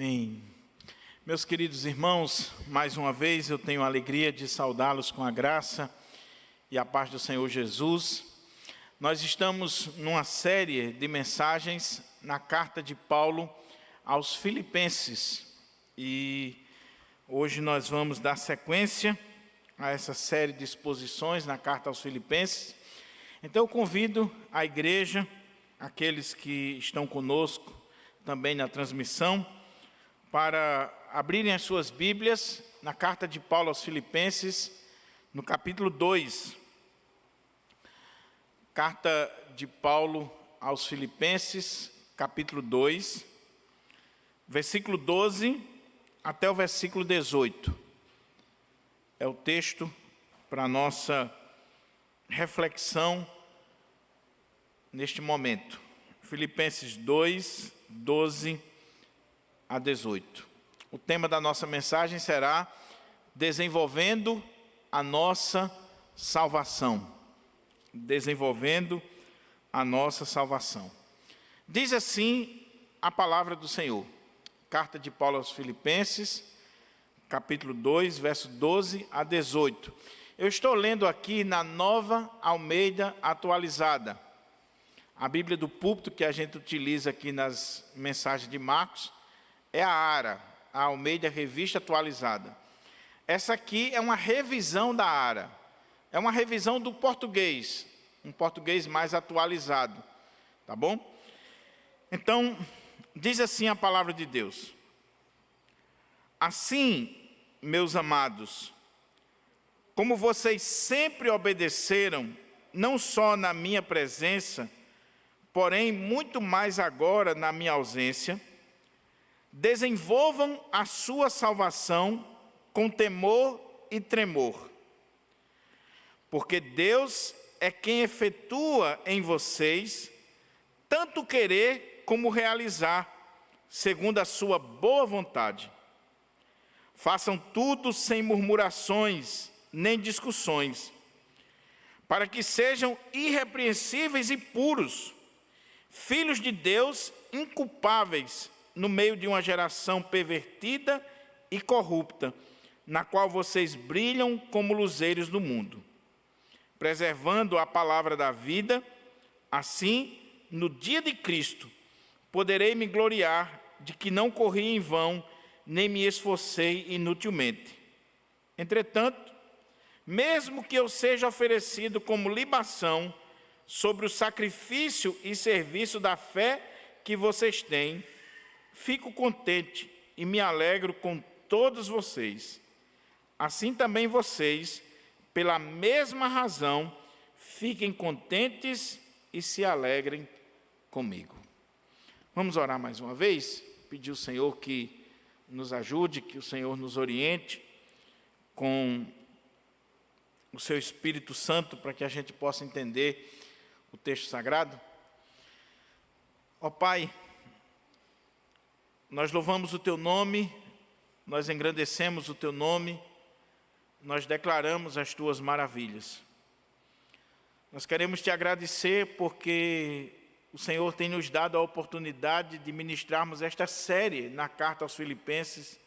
Amém. Meus queridos irmãos, mais uma vez eu tenho a alegria de saudá-los com a graça e a paz do Senhor Jesus. Nós estamos numa série de mensagens na carta de Paulo aos Filipenses. E hoje nós vamos dar sequência a essa série de exposições na carta aos Filipenses. Então eu convido a igreja, aqueles que estão conosco também na transmissão, para abrirem as suas Bíblias na carta de Paulo aos Filipenses, no capítulo 2. Carta de Paulo aos Filipenses, capítulo 2, versículo 12 até o versículo 18. É o texto para a nossa reflexão neste momento. Filipenses 2, 12 a 18. O tema da nossa mensagem será desenvolvendo a nossa salvação. Desenvolvendo a nossa salvação. Diz assim a palavra do Senhor. Carta de Paulo aos Filipenses, capítulo 2, verso 12 a 18. Eu estou lendo aqui na Nova Almeida Atualizada. A Bíblia do púlpito que a gente utiliza aqui nas mensagens de Marcos é a ARA, a Almeida Revista Atualizada. Essa aqui é uma revisão da ARA, é uma revisão do português, um português mais atualizado, tá bom? Então, diz assim a palavra de Deus. Assim, meus amados, como vocês sempre obedeceram, não só na minha presença, porém muito mais agora na minha ausência, desenvolvam a sua salvação com temor e tremor, porque Deus é quem efetua em vocês tanto querer como realizar, segundo a sua boa vontade. Façam tudo sem murmurações nem discussões, para que sejam irrepreensíveis e puros, filhos de Deus inculpáveis, no meio de uma geração pervertida e corrupta, na qual vocês brilham como luzeiros do mundo, preservando a palavra da vida. Assim, no dia de Cristo, poderei me gloriar de que não corri em vão, nem me esforcei inutilmente. Entretanto, mesmo que eu seja oferecido como libação sobre o sacrifício e serviço da fé que vocês têm, fico contente e me alegro com todos vocês. Assim também vocês, pela mesma razão, fiquem contentes e se alegrem comigo. Vamos orar mais uma vez, pedir ao Senhor que nos ajude, que o Senhor nos oriente com o seu Espírito Santo para que a gente possa entender o texto sagrado. Ó Pai, nós louvamos o Teu nome, nós engrandecemos o Teu nome, nós declaramos as Tuas maravilhas. Nós queremos Te agradecer porque o Senhor tem nos dado a oportunidade de ministrarmos esta série na carta aos Filipenses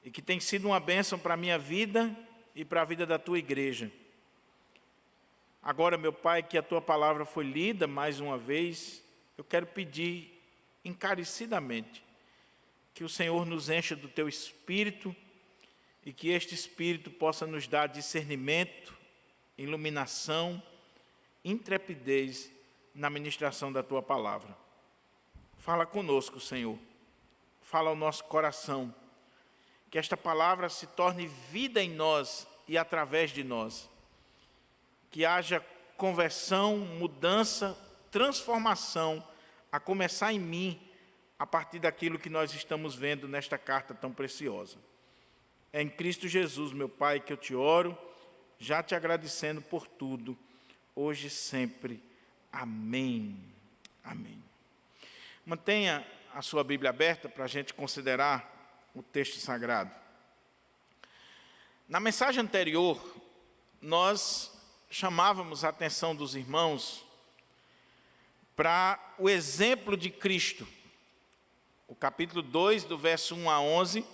e que tem sido uma bênção para a minha vida e para a vida da Tua igreja. Agora, meu Pai, que a Tua palavra foi lida mais uma vez, eu quero pedir encarecidamente que o Senhor nos encha do Teu Espírito e que este Espírito possa nos dar discernimento, iluminação, intrepidez na ministração da Tua palavra. Fala conosco, Senhor. Fala ao nosso coração. Que esta palavra se torne vida em nós e através de nós. Que haja conversão, mudança, transformação, a começar em mim, a partir daquilo que nós estamos vendo nesta carta tão preciosa. É em Cristo Jesus, meu Pai, que eu te oro, já te agradecendo por tudo, hoje e sempre. Amém. Amém. Mantenha a sua Bíblia aberta para a gente considerar o texto sagrado. Na mensagem anterior, nós chamávamos a atenção dos irmãos para o exemplo de Cristo, o capítulo 2, do verso 1 a 11,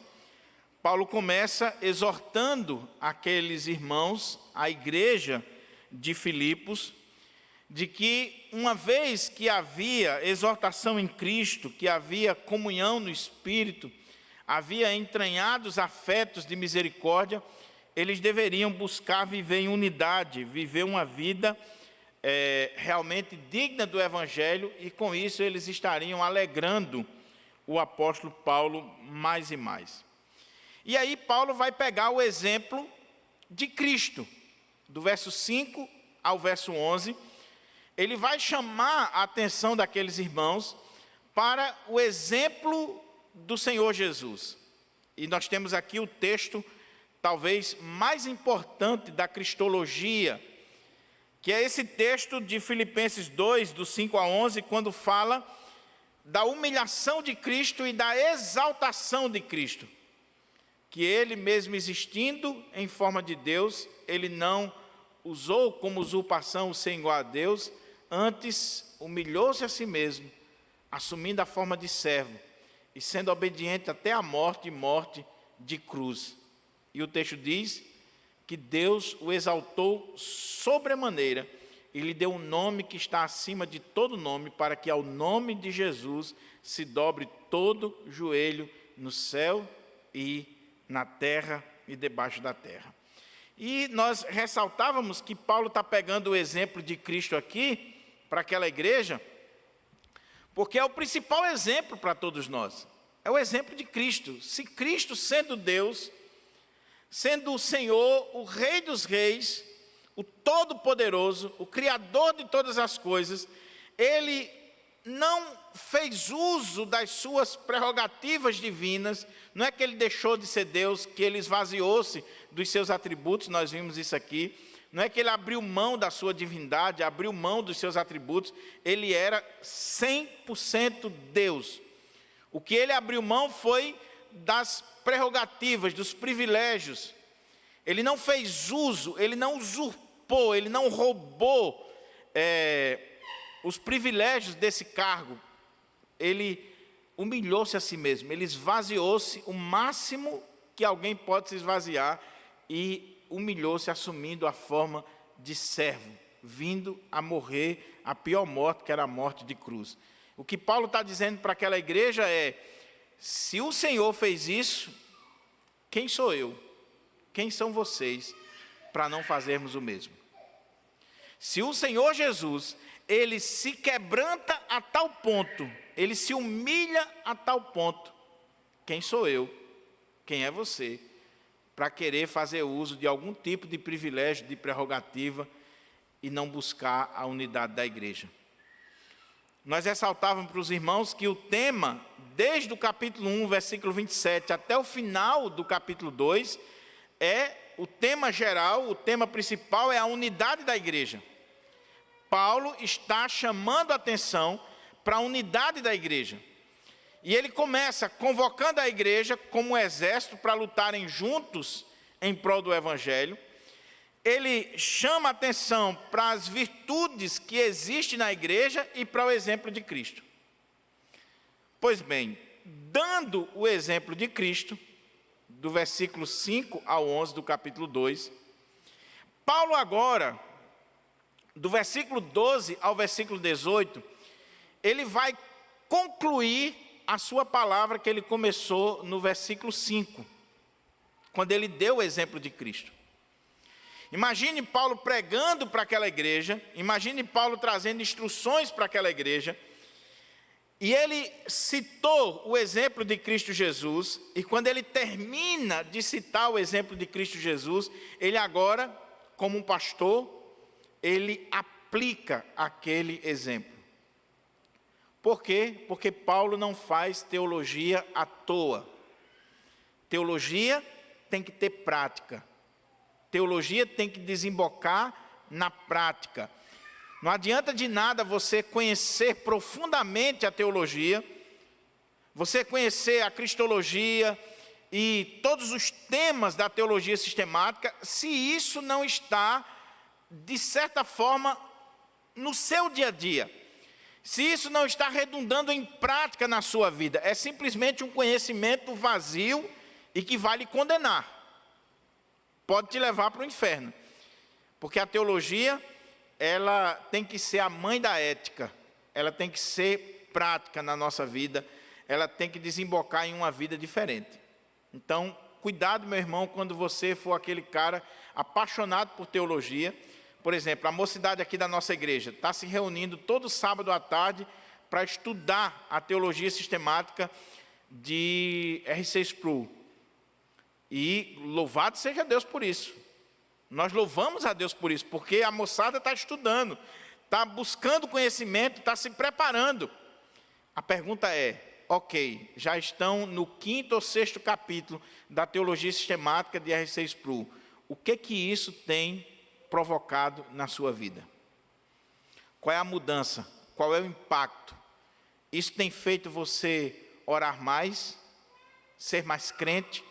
Paulo começa exortando aqueles irmãos, a igreja de Filipos, de que uma vez que havia exortação em Cristo, que havia comunhão no Espírito, havia entranhados afetos de misericórdia, eles deveriam buscar viver em unidade, viver uma vida realmente digna do Evangelho, e com isso eles estariam alegrando o apóstolo Paulo mais e mais. E aí Paulo vai pegar o exemplo de Cristo, do verso 5 ao verso 11, ele vai chamar a atenção daqueles irmãos para o exemplo do Senhor Jesus. E nós temos aqui o texto talvez mais importante da cristologia, que é esse texto de Filipenses 2, do 5 a 11, quando fala da humilhação de Cristo e da exaltação de Cristo. Que ele mesmo existindo em forma de Deus, ele não usou como usurpação o ser igual a Deus, antes humilhou-se a si mesmo, assumindo a forma de servo e sendo obediente até a morte e morte de cruz. E o texto diz que Deus o exaltou sobremaneira e lhe deu um nome que está acima de todo nome, para que ao nome de Jesus se dobre todo joelho no céu e na terra e debaixo da terra. E nós ressaltávamos que Paulo está pegando o exemplo de Cristo aqui, para aquela igreja, porque é o principal exemplo para todos nós. É o exemplo de Cristo. Se Cristo, sendo Deus, sendo o Senhor, o Rei dos Reis, o Todo-Poderoso, o Criador de todas as coisas, Ele não fez uso das suas prerrogativas divinas, não é que Ele deixou de ser Deus, que Ele esvaziou-se dos seus atributos, nós vimos isso aqui, não é que Ele abriu mão da sua divindade, abriu mão dos seus atributos, Ele era 100% Deus. O que Ele abriu mão foi das prerrogativas, dos privilégios. Ele não fez uso, Ele não usurpou, Ele não roubou os privilégios desse cargo. Ele humilhou-se a si mesmo, Ele esvaziou-se o máximo que alguém pode se esvaziar e humilhou-se assumindo a forma de servo, vindo a morrer a pior morte, que era a morte de cruz. O que Paulo está dizendo para aquela igreja é: se o Senhor fez isso, quem sou eu? Quem são vocês para não fazermos o mesmo? Se o Senhor Jesus, Ele se quebranta a tal ponto, Ele se humilha a tal ponto, quem sou eu? Quem é você? Para querer fazer uso de algum tipo de privilégio, de prerrogativa, e não buscar a unidade da igreja. Nós ressaltávamos para os irmãos que o tema, desde o capítulo 1, versículo 27, até o final do capítulo 2, é o tema geral, o tema principal é a unidade da igreja. Paulo está chamando a atenção para a unidade da igreja. E ele começa convocando a igreja como um exército para lutarem juntos em prol do Evangelho. Ele chama a atenção para as virtudes que existem na igreja e para o exemplo de Cristo. Pois bem, dando o exemplo de Cristo, do versículo 5 ao 11 do capítulo 2, Paulo agora, do versículo 12 ao versículo 18, ele vai concluir a sua palavra que ele começou no versículo 5, quando ele deu o exemplo de Cristo. Imagine Paulo pregando para aquela igreja, imagine Paulo trazendo instruções para aquela igreja, e ele citou o exemplo de Cristo Jesus, e quando ele termina de citar o exemplo de Cristo Jesus, ele agora, como um pastor, ele aplica aquele exemplo. Por quê? Porque Paulo não faz teologia à toa. Teologia tem que ter prática. Teologia tem que desembocar na prática. Não adianta de nada você conhecer profundamente a teologia, você conhecer a cristologia e todos os temas da teologia sistemática, se isso não está, de certa forma, no seu dia a dia. se isso não está redundando em prática na sua vida, é simplesmente um conhecimento vazio e que vai lhe condenar. Pode te levar para o inferno. Porque a teologia, ela tem que ser a mãe da ética. Ela tem que ser prática na nossa vida. Ela tem que desembocar em uma vida diferente. Então, cuidado, meu irmão, quando você for aquele cara apaixonado por teologia. Por exemplo, a mocidade aqui da nossa igreja está se reunindo todo sábado à tarde para estudar a teologia sistemática de R.C. Sproul. E louvado seja Deus por isso. Nós louvamos a Deus por isso, porque a moçada está estudando, está buscando conhecimento, está se preparando. A pergunta é, ok, já estão no 5º ou 6º capítulo da teologia sistemática de R.C. Sproul. O que isso tem provocado na sua vida? Qual é a mudança? Qual é o impacto? Isso tem feito você orar mais, ser mais crente,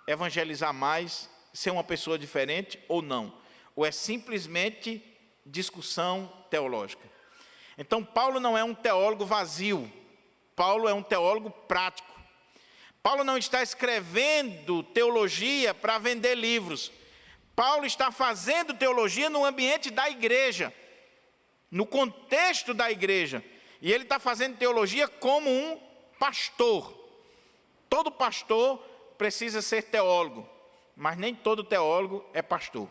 evangelizar mais, ser uma pessoa diferente ou não? Ou é simplesmente discussão teológica? Então, Paulo não é um teólogo vazio. Paulo é um teólogo prático. Paulo não está escrevendo teologia para vender livros. Paulo está fazendo teologia no ambiente da igreja, no contexto da igreja. E ele está fazendo teologia como um pastor. Todo pastor precisa ser teólogo, mas nem todo teólogo é pastor.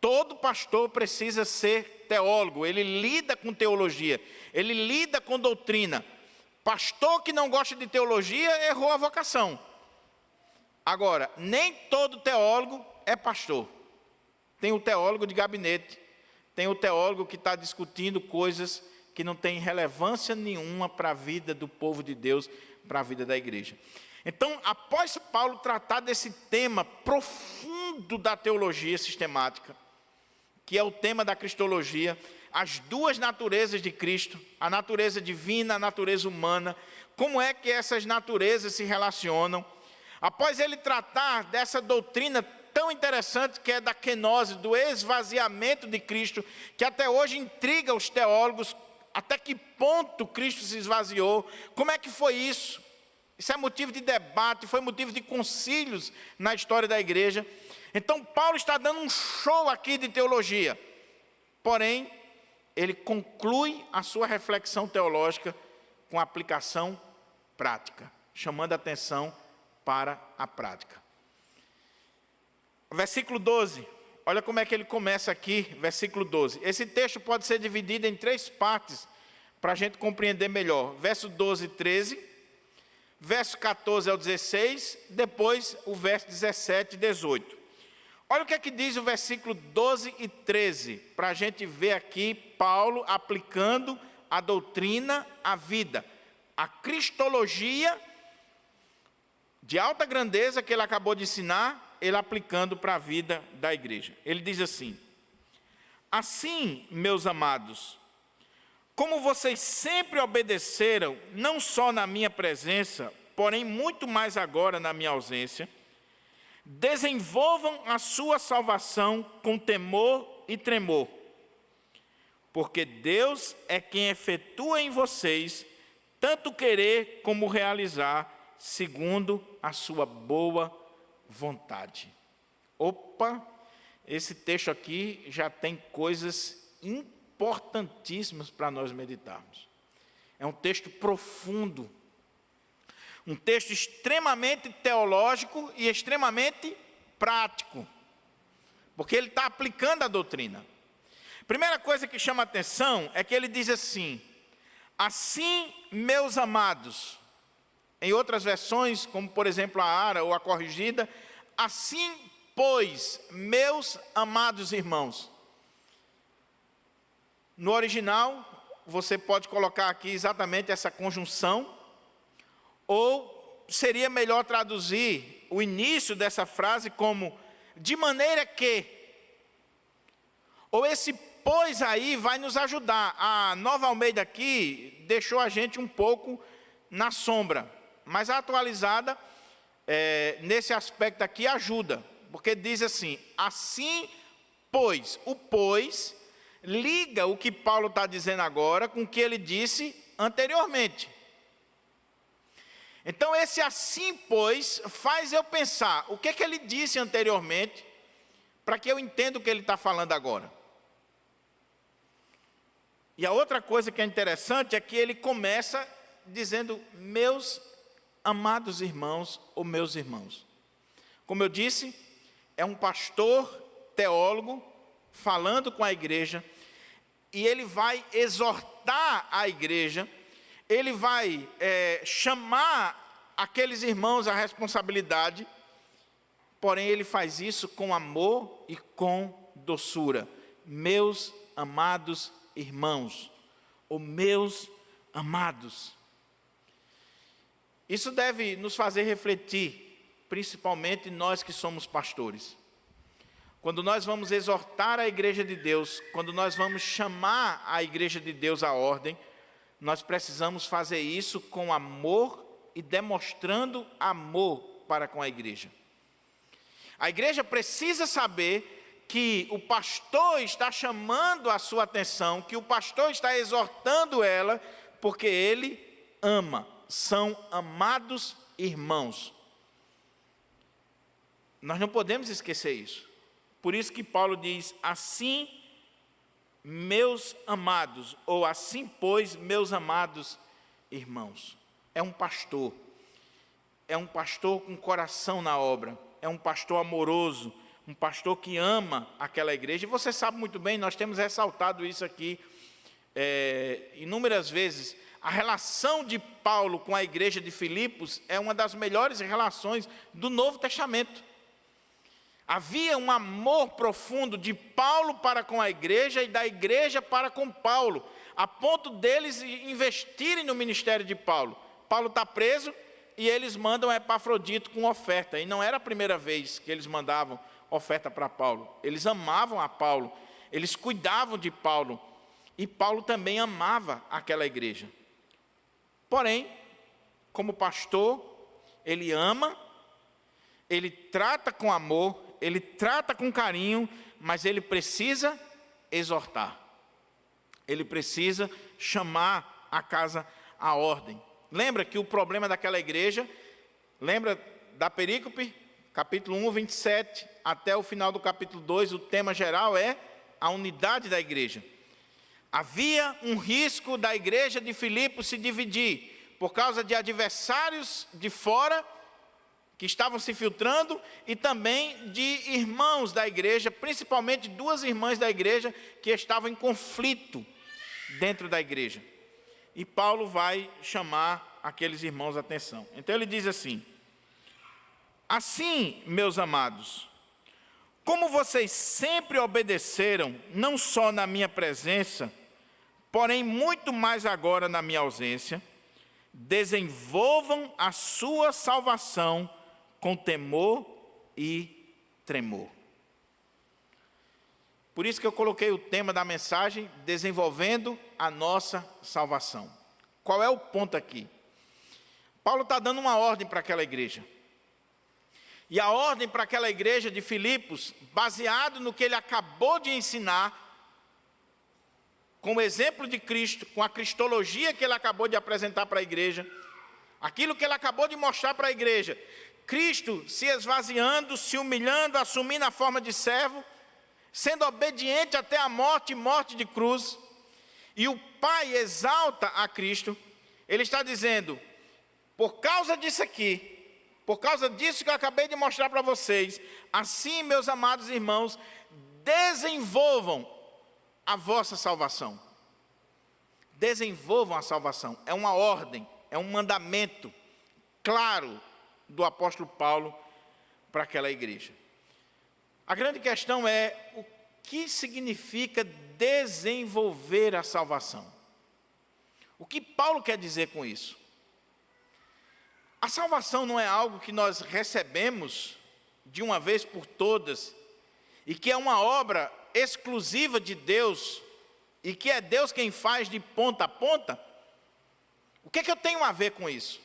Todo pastor precisa ser teólogo, ele lida com teologia, ele lida com doutrina. Pastor que não gosta de teologia errou a vocação. Agora, nem todo teólogo é pastor. Tem o teólogo de gabinete, tem o teólogo que está discutindo coisas que não têm relevância nenhuma para a vida do povo de Deus, para a vida da igreja. Então, após Paulo tratar desse tema profundo da teologia sistemática, que é o tema da cristologia, as duas naturezas de Cristo, a natureza divina, a natureza humana, como é que essas naturezas se relacionam. Após ele tratar dessa doutrina tão interessante que é da kenose, do esvaziamento de Cristo, que até hoje intriga os teólogos, até que ponto Cristo se esvaziou, como é que foi isso? Isso é motivo de debate, foi motivo de concílios na história da igreja. Então Paulo está dando um show aqui de teologia, porém, ele conclui a sua reflexão teológica com aplicação prática, chamando a atenção para a prática. Versículo 12, olha como é que ele começa aqui, versículo 12. Esse texto pode ser dividido em 3 partes, para a gente compreender melhor. Verso 12 e 13, verso 14 ao 16, depois o verso 17 e 18. Olha o que é que diz o versículo 12 e 13, para a gente ver aqui Paulo aplicando a doutrina à vida. A cristologia de alta grandeza que ele acabou de ensinar, ele aplicando para a vida da igreja. Ele diz assim: assim, meus amados, como vocês sempre obedeceram, não só na minha presença, porém muito mais agora na minha ausência, desenvolvam a sua salvação com temor e tremor, porque Deus é quem efetua em vocês tanto querer como realizar, segundo a sua boa vontade. Opa, esse texto aqui já tem coisas importantíssimas para nós meditarmos. É um texto profundo, um texto extremamente teológico e extremamente prático, porque ele está aplicando a doutrina. Primeira coisa que chama a atenção é que ele diz assim: assim, meus amados. Em outras versões, como por exemplo a Ara ou a Corrigida, assim, pois, meus amados irmãos. No original, você pode colocar aqui exatamente essa conjunção, ou seria melhor traduzir o início dessa frase como de maneira que. Ou esse pois aí vai nos ajudar. A Nova Almeida aqui deixou a gente um pouco na sombra, mas a atualizada, nesse aspecto aqui, ajuda, porque diz assim: assim, pois. O pois liga o que Paulo está dizendo agora com o que ele disse anteriormente. Então esse assim, pois, faz eu pensar, o que é que ele disse anteriormente, para que eu entenda o que ele está falando agora. E a outra coisa que é interessante é que ele começa dizendo, meus amados irmãos ou meus irmãos. Como eu disse, é um pastor teólogo falando com a igreja, e ele vai exortar a igreja, ele vai chamar aqueles irmãos à responsabilidade, porém ele faz isso com amor e com doçura. Meus amados irmãos, ou meus amados. Isso deve nos fazer refletir, principalmente nós que somos pastores. Quando nós vamos exortar a igreja de Deus, quando nós vamos chamar a igreja de Deus à ordem, nós precisamos fazer isso com amor e demonstrando amor para com a igreja. A igreja precisa saber que o pastor está chamando a sua atenção, que o pastor está exortando ela, porque ele ama, são amados irmãos. Nós não podemos esquecer isso. Por isso que Paulo diz, assim, meus amados, ou assim, pois, meus amados irmãos. É um pastor com coração na obra, é um pastor amoroso, um pastor que ama aquela igreja. E você sabe muito bem, nós temos ressaltado isso aqui inúmeras vezes. A relação de Paulo com a igreja de Filipos é uma das melhores relações do Novo Testamento. Havia um amor profundo de Paulo para com a igreja e da igreja para com Paulo, a ponto deles investirem no ministério de Paulo. Paulo está preso e eles mandam Epafrodito com oferta. E não era a primeira vez que eles mandavam oferta para Paulo. Eles amavam a Paulo, eles cuidavam de Paulo. E Paulo também amava aquela igreja. Porém, como pastor, ele ama, ele trata com amor, ele trata com carinho, mas ele precisa exortar. Ele precisa chamar a casa à ordem. Lembra que o problema daquela igreja, lembra da perícope, capítulo 1, 27, até o final do capítulo 2, o tema geral é a unidade da igreja. Havia um risco da igreja de Filipos se dividir, por causa de adversários de fora, que estavam se filtrando, e também de irmãos da igreja, principalmente duas irmãs da igreja, que estavam em conflito dentro da igreja. E Paulo vai chamar aqueles irmãos a atenção. Então ele diz assim, assim, meus amados, como vocês sempre obedeceram, não só na minha presença, porém muito mais agora na minha ausência, desenvolvam a sua salvação com temor e tremor. Por isso que eu coloquei o tema da mensagem, desenvolvendo a nossa salvação. Qual é o ponto aqui? Paulo está dando uma ordem para aquela igreja. E a ordem para aquela igreja de Filipos, baseado no que ele acabou de ensinar, com o exemplo de Cristo, com a cristologia que ele acabou de apresentar para a igreja, aquilo que ele acabou de mostrar para a igreja, Cristo se esvaziando, se humilhando, assumindo a forma de servo, sendo obediente até a morte, morte de cruz, e o Pai exalta a Cristo. Ele está dizendo, por causa disso aqui, por causa disso que eu acabei de mostrar para vocês, assim, meus amados irmãos, desenvolvam a vossa salvação. Desenvolvam a salvação. É uma ordem, é um mandamento claro do apóstolo Paulo para aquela igreja. A grande questão é o que significa desenvolver a salvação. O que Paulo quer dizer com isso? A salvação não é algo que nós recebemos de uma vez por todas e que é uma obra exclusiva de Deus e que é Deus quem faz de ponta a ponta. O que é que eu tenho a ver com isso?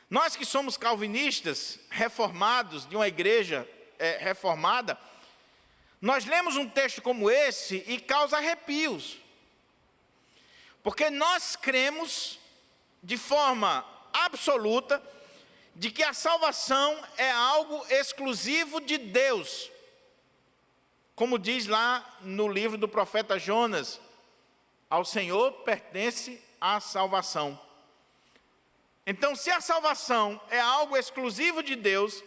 Nós que somos calvinistas, reformados, de uma igreja reformada, Nós lemos um texto como esse e causa arrepios, porque nós cremos de forma absoluta de que a salvação é algo exclusivo de Deus. Como diz lá no livro do profeta Jonas, ao Senhor pertence a salvação. Então, se a salvação é algo exclusivo de Deus,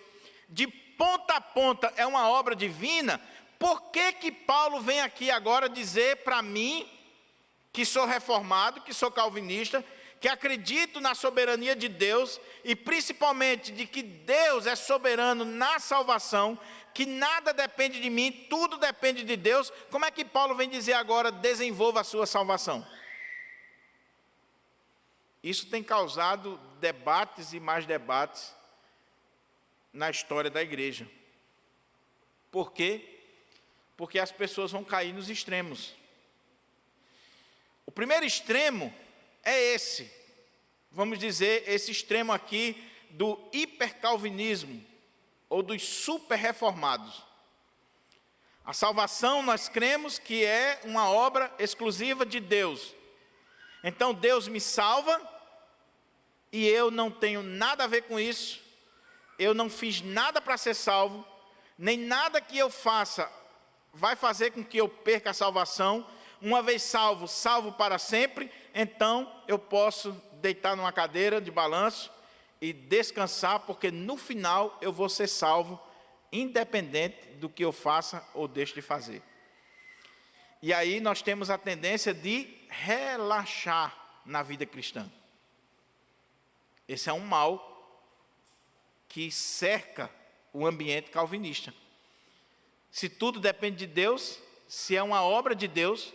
de ponta a ponta é uma obra divina, por que Paulo vem aqui agora dizer para mim, que sou reformado, que sou calvinista, que acredito na soberania de Deus, e principalmente de que Deus é soberano na salvação, que nada depende de mim, tudo depende de Deus, como é que Paulo vem dizer agora, desenvolva a sua salvação? Isso tem causado debates e mais debates na história da igreja. Por quê? Porque as pessoas vão cair nos extremos. O primeiro extremo é esse, vamos dizer, esse extremo aqui do hipercalvinismo, ou dos super-reformados. A salvação nós cremos que é uma obra exclusiva de Deus. Então Deus me salva, e eu não tenho nada a ver com isso, eu não fiz nada para ser salvo, nem nada que eu faça vai fazer com que eu perca a salvação. Uma vez salvo, salvo para sempre, então eu posso deitar numa cadeira de balanço e descansar, porque no final eu vou ser salvo, independente do que eu faça ou deixe de fazer. E aí nós temos a tendência de relaxar na vida cristã. Esse é um mal que cerca o ambiente calvinista. Se tudo depende de Deus, se é uma obra de Deus,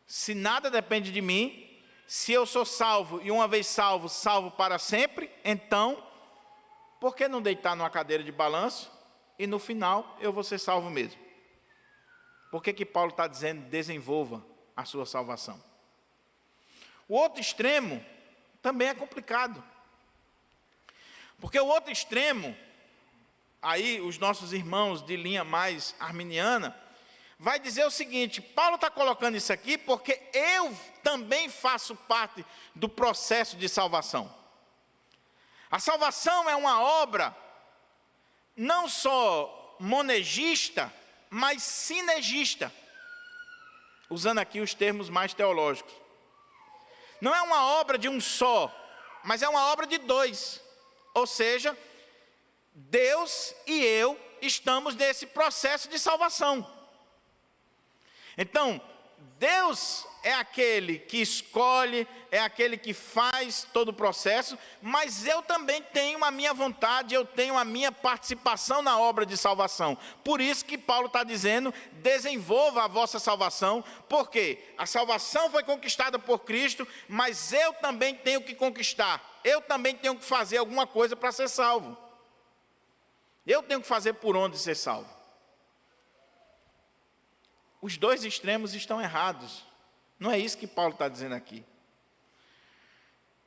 se nada depende de mim, se eu sou salvo e uma vez salvo, salvo para sempre, então, por que não deitar numa cadeira de balanço e no final eu vou ser salvo mesmo? Por que Paulo está dizendo, desenvolva a sua salvação? O outro extremo também é complicado. Porque o outro extremo, aí os nossos irmãos de linha mais arminiana, vai dizer o seguinte: Paulo está colocando isso aqui porque eu também faço parte do processo de salvação. A salvação é uma obra não só monergista, mas sinergista, usando aqui os termos mais teológicos. Não é uma obra de um só, mas é uma obra de dois. Ou seja, Deus e eu estamos nesse processo de salvação. Então, Deus é aquele que escolhe, é aquele que faz todo o processo, mas eu também tenho a minha vontade, eu tenho a minha participação na obra de salvação. Por isso que Paulo está dizendo, desenvolva a vossa salvação, porque a salvação foi conquistada por Cristo, mas eu também tenho que conquistar, eu também tenho que fazer alguma coisa para ser salvo. Eu tenho que fazer por onde ser salvo. Os dois extremos estão errados. Não é isso que Paulo está dizendo aqui.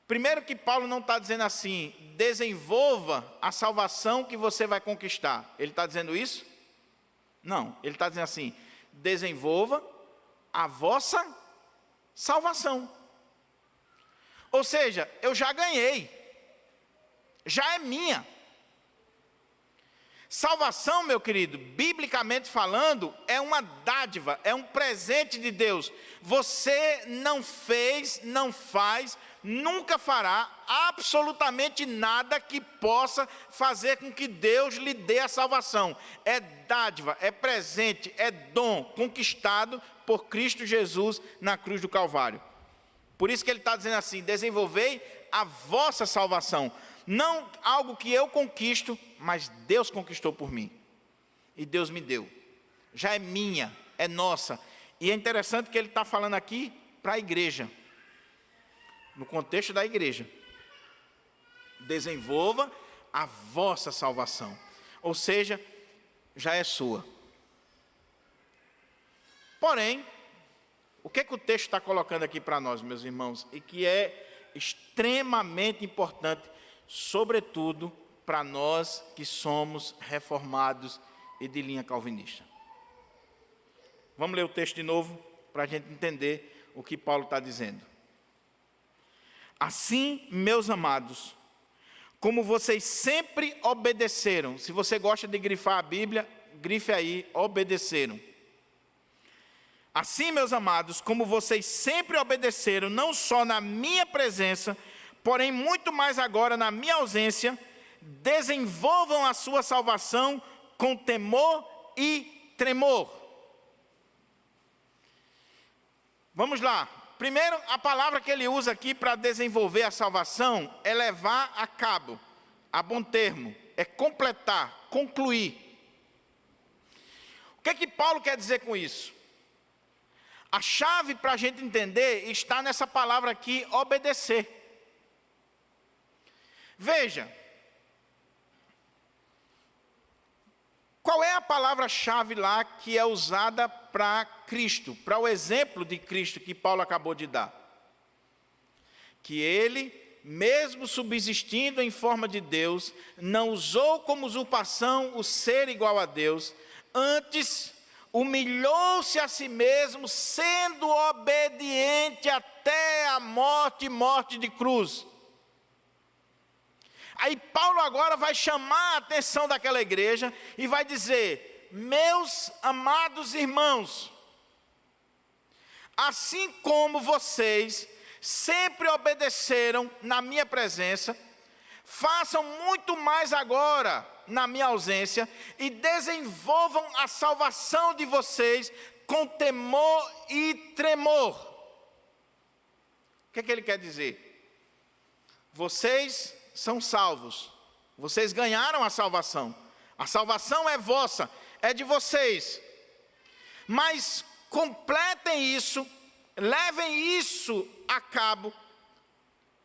Primeiro que Paulo não está dizendo assim, desenvolva a salvação que você vai conquistar. Ele está dizendo isso? Não, ele está dizendo assim, desenvolva a vossa salvação. Ou seja, eu já ganhei, já é minha. Salvação, meu querido, biblicamente falando, é uma dádiva, é um presente de Deus. Você não fez, não faz, nunca fará absolutamente nada que possa fazer com que Deus lhe dê a salvação. É dádiva, é presente, é dom conquistado por Cristo Jesus na cruz do Calvário. Por isso que ele está dizendo assim, desenvolvei a vossa salvação. Não algo que eu conquisto, mas Deus conquistou por mim. E Deus me deu. Já é minha, é nossa. E é interessante que ele está falando aqui para a igreja. No contexto da igreja. Desenvolva a vossa salvação. Ou seja, já é sua. Porém, o que o texto está colocando aqui para nós, meus irmãos? E que é extremamente importante, sobretudo para nós que somos reformados e de linha calvinista. Vamos ler o texto de novo, para a gente entender o que Paulo está dizendo. Assim, meus amados, como vocês sempre obedeceram, se você gosta de grifar a Bíblia, grife aí, obedeceram. Assim, meus amados, como vocês sempre obedeceram, não só na minha presença, porém muito mais agora na minha ausência, desenvolvam a sua salvação com temor e tremor. Vamos lá. Primeiro, a palavra que ele usa aqui para desenvolver a salvação é levar a cabo, a bom termo, é completar, concluir. O que é que Paulo quer dizer com isso? A chave para a gente entender está nessa palavra aqui, obedecer. Veja, qual é a palavra-chave lá que é usada para Cristo, para o exemplo de Cristo que Paulo acabou de dar? Que ele, mesmo subsistindo em forma de Deus, não usou como usurpação o ser igual a Deus, antes humilhou-se a si mesmo, sendo obediente até a morte e morte de cruz. Aí Paulo agora vai chamar a atenção daquela igreja e vai dizer: meus amados irmãos, assim como vocês sempre obedeceram na minha presença, façam muito mais agora na minha ausência e desenvolvam a salvação de vocês com temor e tremor. O que é que ele quer dizer? Vocês são salvos, vocês ganharam a salvação é vossa, é de vocês, mas completem isso, levem isso a cabo,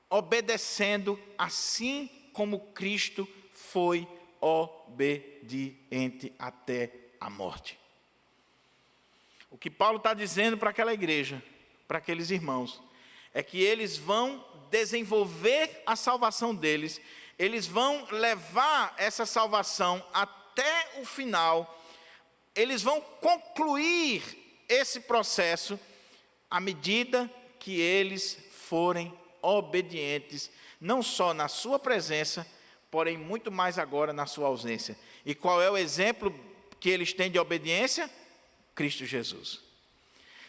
obedecendo assim como Cristo foi obediente até a morte. O que Paulo está dizendo para aquela igreja, para aqueles irmãos, é que eles vão desenvolver a salvação deles, eles vão levar essa salvação até o final, eles vão concluir esse processo à medida que eles forem obedientes, não só na sua presença, porém muito mais agora na sua ausência. E qual é o exemplo que eles têm de obediência? Cristo Jesus.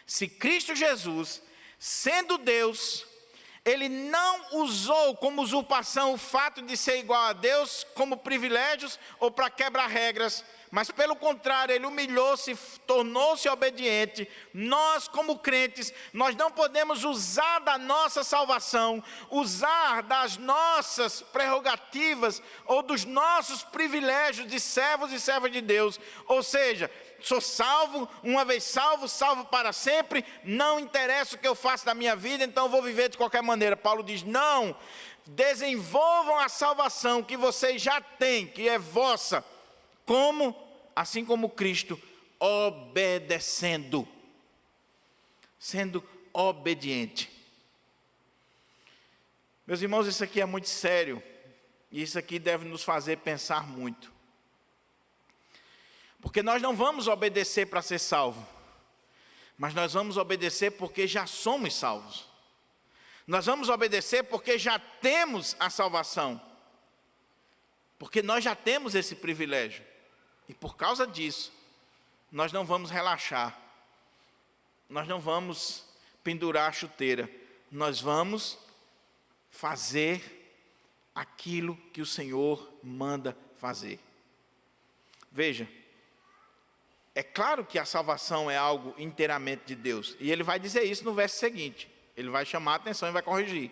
Se Cristo Jesus, sendo Deus, ele não usou como usurpação o fato de ser igual a Deus como privilégios ou para quebrar regras, mas pelo contrário, ele humilhou-se, tornou-se obediente. Nós, como crentes, nós não podemos usar da nossa salvação, usar das nossas prerrogativas ou dos nossos privilégios de servos e servas de Deus. Ou seja, sou salvo, uma vez salvo, salvo para sempre, não interessa o que eu faço da minha vida, então eu vou viver de qualquer maneira. Paulo diz: não, desenvolvam a salvação que vocês já têm, que é vossa, assim como Cristo, obedecendo, sendo obediente. Meus irmãos, isso aqui é muito sério, e isso aqui deve nos fazer pensar muito. Porque nós não vamos obedecer para ser salvo, mas nós vamos obedecer porque já somos salvos. Nós vamos obedecer porque já temos a salvação, porque nós já temos esse privilégio. E por causa disso, nós não vamos relaxar, nós não vamos pendurar a chuteira, nós vamos fazer aquilo que o Senhor manda fazer. Veja, é claro que a salvação é algo inteiramente de Deus, e ele vai dizer isso no verso seguinte, ele vai chamar a atenção e vai corrigir,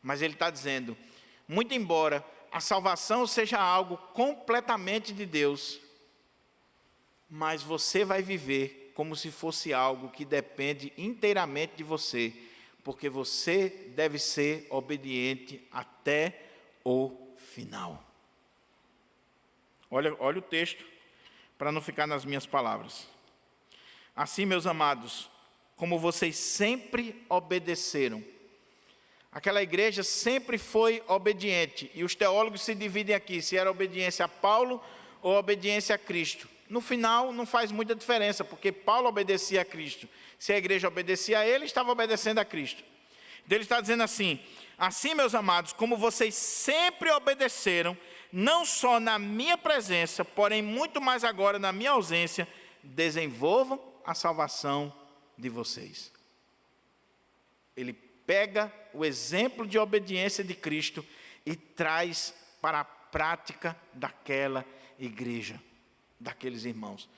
mas ele está dizendo, muito embora a salvação seja algo completamente de Deus, mas você vai viver como se fosse algo que depende inteiramente de você, porque você deve ser obediente até o final. Olha o texto, para não ficar nas minhas palavras. Assim, meus amados, como vocês sempre obedeceram. Aquela igreja sempre foi obediente, e os teólogos se dividem aqui, se era obediência a Paulo ou obediência a Cristo. no final não faz muita diferença, porque Paulo obedecia a Cristo. Se a igreja obedecia a ele, estava obedecendo a Cristo. Então ele está dizendo assim: assim, meus amados, como vocês sempre obedeceram, não só na minha presença, porém muito mais agora na minha ausência, desenvolvam a salvação de vocês. Ele pega o exemplo de obediência de Cristo e traz para a prática daquela igreja, daqueles irmãos.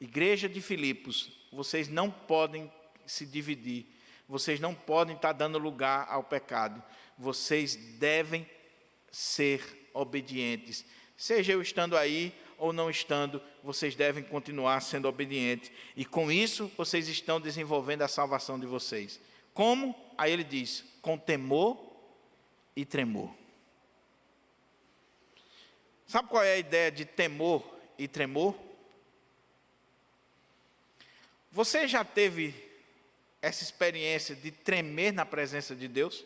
Igreja de Filipos, vocês não podem se dividir, vocês não podem estar dando lugar ao pecado, vocês devem ser obedientes. Seja eu estando aí ou não estando, vocês devem continuar sendo obedientes. E com isso, vocês estão desenvolvendo a salvação de vocês. Como? Aí ele diz: com temor e tremor. Sabe qual é a ideia de temor e tremor? Você já teve essa experiência de tremer na presença de Deus?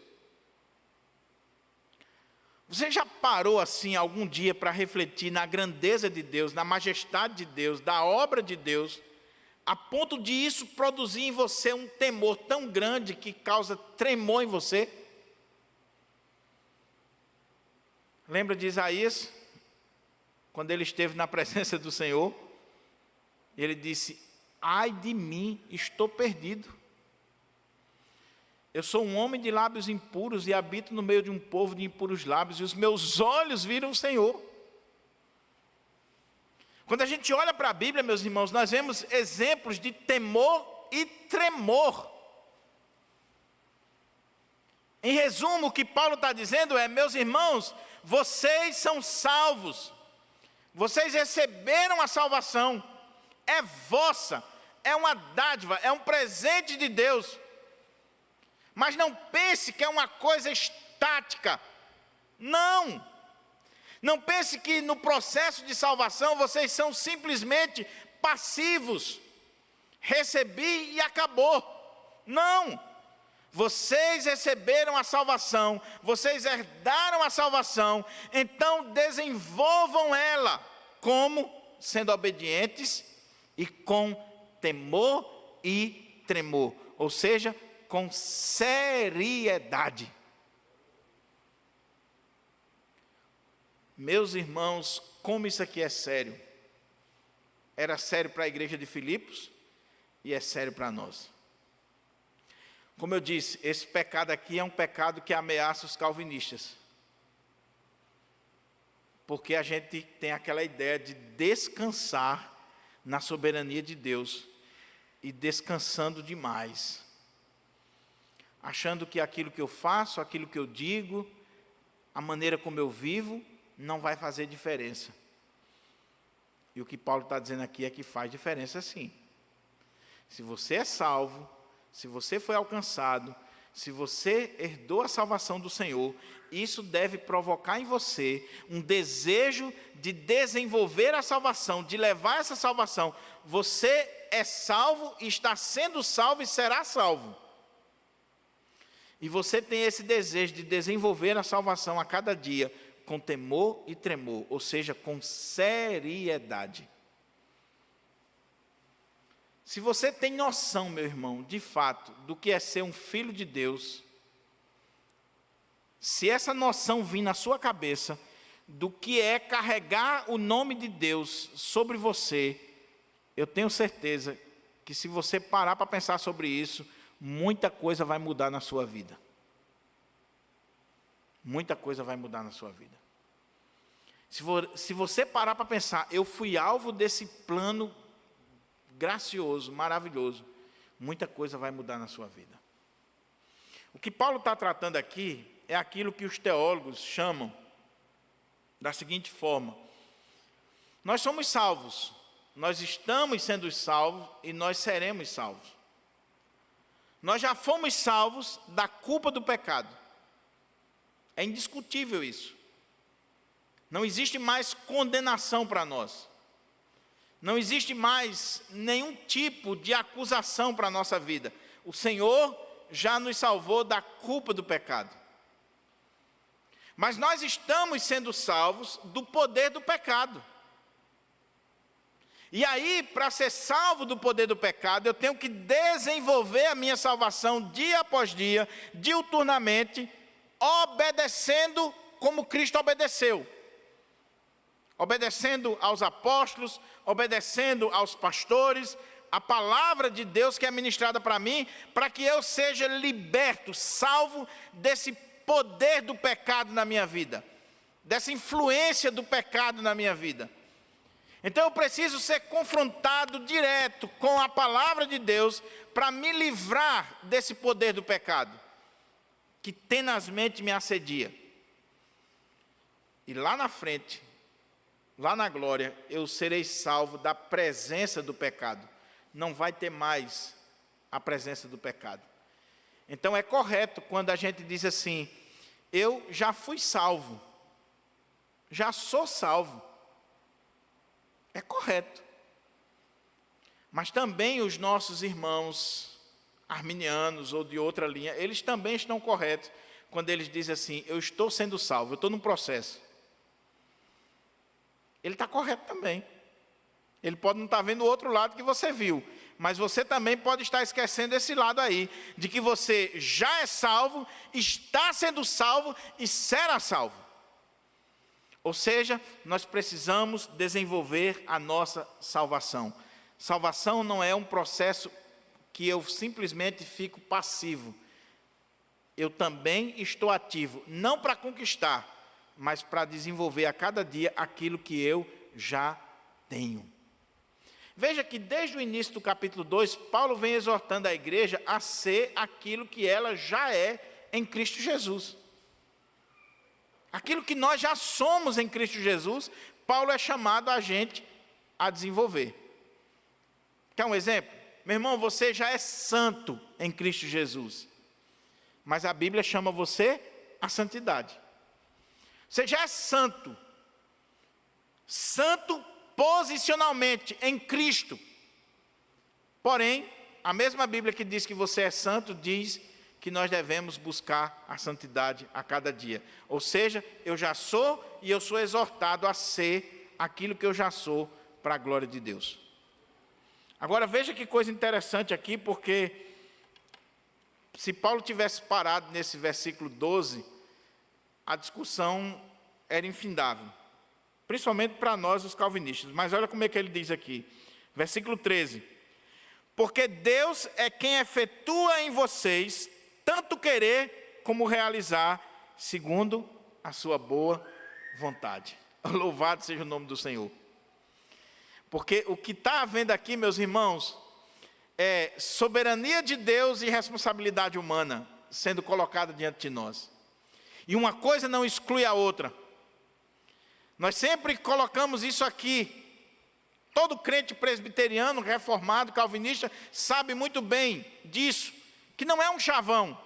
Você já parou assim algum dia para refletir na grandeza de Deus, na majestade de Deus, da obra de Deus, a ponto de isso produzir em você um temor tão grande que causa tremor em você? Lembra de Isaías? Quando ele esteve na presença do Senhor, ele disse: ai de mim, estou perdido. Eu sou um homem de lábios impuros e habito no meio de um povo de impuros lábios, e os meus olhos viram o Senhor. Quando a gente olha para a Bíblia, meus irmãos, nós vemos exemplos de temor e tremor. Em resumo, o que Paulo está dizendo é: meus irmãos, vocês são salvos, vocês receberam a salvação, é vossa, é uma dádiva, é um presente de Deus. Mas não pense que é uma coisa estática. Não. Não pense que no processo de salvação vocês são simplesmente passivos. Recebi e acabou. Não. Vocês receberam a salvação, vocês herdaram a salvação, então desenvolvam ela como? Sendo obedientes e com temor e tremor. Ou seja, com seriedade. Meus irmãos, como isso aqui é sério. Era sério para a igreja de Filipos e é sério para nós. Como eu disse, esse pecado aqui é um pecado que ameaça os calvinistas. Porque a gente tem aquela ideia de descansar na soberania de Deus e descansando demais, achando que aquilo que eu faço, aquilo que eu digo, a maneira como eu vivo, não vai fazer diferença. E o que Paulo está dizendo aqui é que faz diferença sim. Se você é salvo, se você foi alcançado, se você herdou a salvação do Senhor, isso deve provocar em você um desejo de desenvolver a salvação, de levar essa salvação. Você é salvo, está sendo salvo e será salvo. E você tem esse desejo de desenvolver a salvação a cada dia, com temor e tremor, ou seja, com seriedade. Se você tem noção, meu irmão, de fato, do que é ser um filho de Deus, se essa noção vir na sua cabeça, do que é carregar o nome de Deus sobre você, eu tenho certeza que se você parar para pensar sobre isso, muita coisa vai mudar na sua vida. Muita coisa vai mudar na sua vida. Se você parar para pensar, eu fui alvo desse plano gracioso, maravilhoso, muita coisa vai mudar na sua vida. O que Paulo está tratando aqui é aquilo que os teólogos chamam da seguinte forma: nós somos salvos, nós estamos sendo salvos e nós seremos salvos. Nós já fomos salvos da culpa do pecado. É indiscutível isso. Não existe mais condenação para nós. Não existe mais nenhum tipo de acusação para a nossa vida. O Senhor já nos salvou da culpa do pecado. Mas nós estamos sendo salvos do poder do pecado. E aí, para ser salvo do poder do pecado, eu tenho que desenvolver a minha salvação dia após dia, diuturnamente, obedecendo como Cristo obedeceu. Obedecendo aos apóstolos, obedecendo aos pastores, a palavra de Deus que é ministrada para mim, para que eu seja liberto, salvo desse poder do pecado na minha vida, dessa influência do pecado na minha vida. Então eu preciso ser confrontado direto com a palavra de Deus para me livrar desse poder do pecado, que tenazmente me assedia. E lá na frente, lá na glória, eu serei salvo da presença do pecado. Não vai ter mais a presença do pecado. Então é correto quando a gente diz assim: eu já fui salvo, já sou salvo. É correto. Mas também os nossos irmãos arminianos ou de outra linha, eles também estão corretos quando eles dizem assim: eu estou sendo salvo, eu estou num processo. Ele está correto também. Ele pode não estar vendo o outro lado que você viu, mas você também pode estar esquecendo esse lado aí, de que você já é salvo, está sendo salvo e será salvo. Ou seja, nós precisamos desenvolver a nossa salvação. Salvação não é um processo que eu simplesmente fico passivo. Eu também estou ativo, não para conquistar, mas para desenvolver a cada dia aquilo que eu já tenho. Veja que desde o início do capítulo 2, Paulo vem exortando a igreja a ser aquilo que ela já é em Cristo Jesus. Aquilo que nós já somos em Cristo Jesus, Paulo é chamado a gente a desenvolver. Quer um exemplo? Meu irmão, você já é santo em Cristo Jesus, mas a Bíblia chama você à santidade. Você já é santo, santo posicionalmente em Cristo. Porém, a mesma Bíblia que diz que você é santo, diz que nós devemos buscar a santidade a cada dia. Ou seja, eu já sou e eu sou exortado a ser aquilo que eu já sou para a glória de Deus. Agora veja que coisa interessante aqui, porque se Paulo tivesse parado nesse versículo 12, a discussão era infindável, principalmente para nós os calvinistas. Mas olha como é que ele diz aqui, versículo 13: porque Deus é quem efetua em vocês tanto querer como realizar, segundo a sua boa vontade. Louvado seja o nome do Senhor. Porque o que está havendo aqui, meus irmãos, é soberania de Deus e responsabilidade humana sendo colocada diante de nós. E uma coisa não exclui a outra. Nós sempre colocamos isso aqui. Todo crente presbiteriano, reformado, calvinista, sabe muito bem disso, que não é um chavão.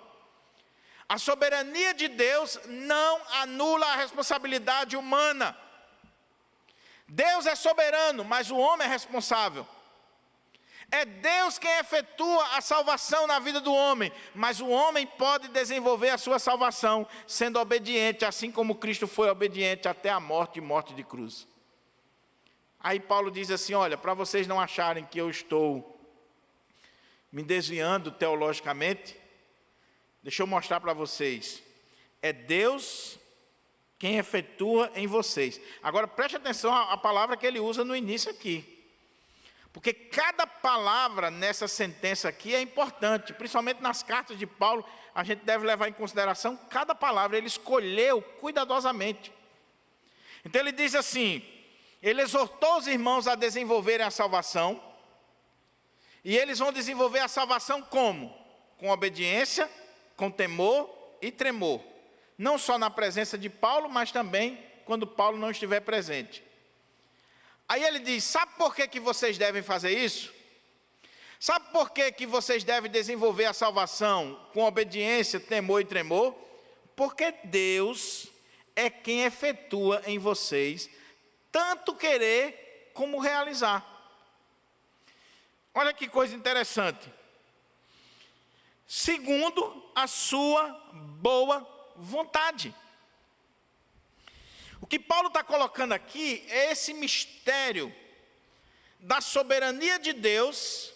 A soberania de Deus não anula a responsabilidade humana. Deus é soberano, mas o homem é responsável. É Deus quem efetua a salvação na vida do homem, mas o homem pode desenvolver a sua salvação sendo obediente, assim como Cristo foi obediente até a morte e morte de cruz. Aí Paulo diz assim: olha, para vocês não acharem que eu estou me desviando teologicamente, deixa eu mostrar para vocês. É Deus quem efetua em vocês. Agora preste atenção à palavra que ele usa no início aqui. Porque cada palavra nessa sentença aqui é importante, principalmente nas cartas de Paulo, a gente deve levar em consideração cada palavra, ele escolheu cuidadosamente. Então ele diz assim: ele exortou os irmãos a desenvolverem a salvação, e eles vão desenvolver a salvação como? Com obediência, com temor e tremor. Não só na presença de Paulo, mas também quando Paulo não estiver presente. Aí ele diz: sabe por que vocês devem fazer isso? Sabe por que vocês devem desenvolver a salvação com obediência, temor e tremor? Porque Deus é quem efetua em vocês tanto querer como realizar. Olha que coisa interessante. Segundo a sua boa vontade. O que Paulo está colocando aqui é esse mistério da soberania de Deus,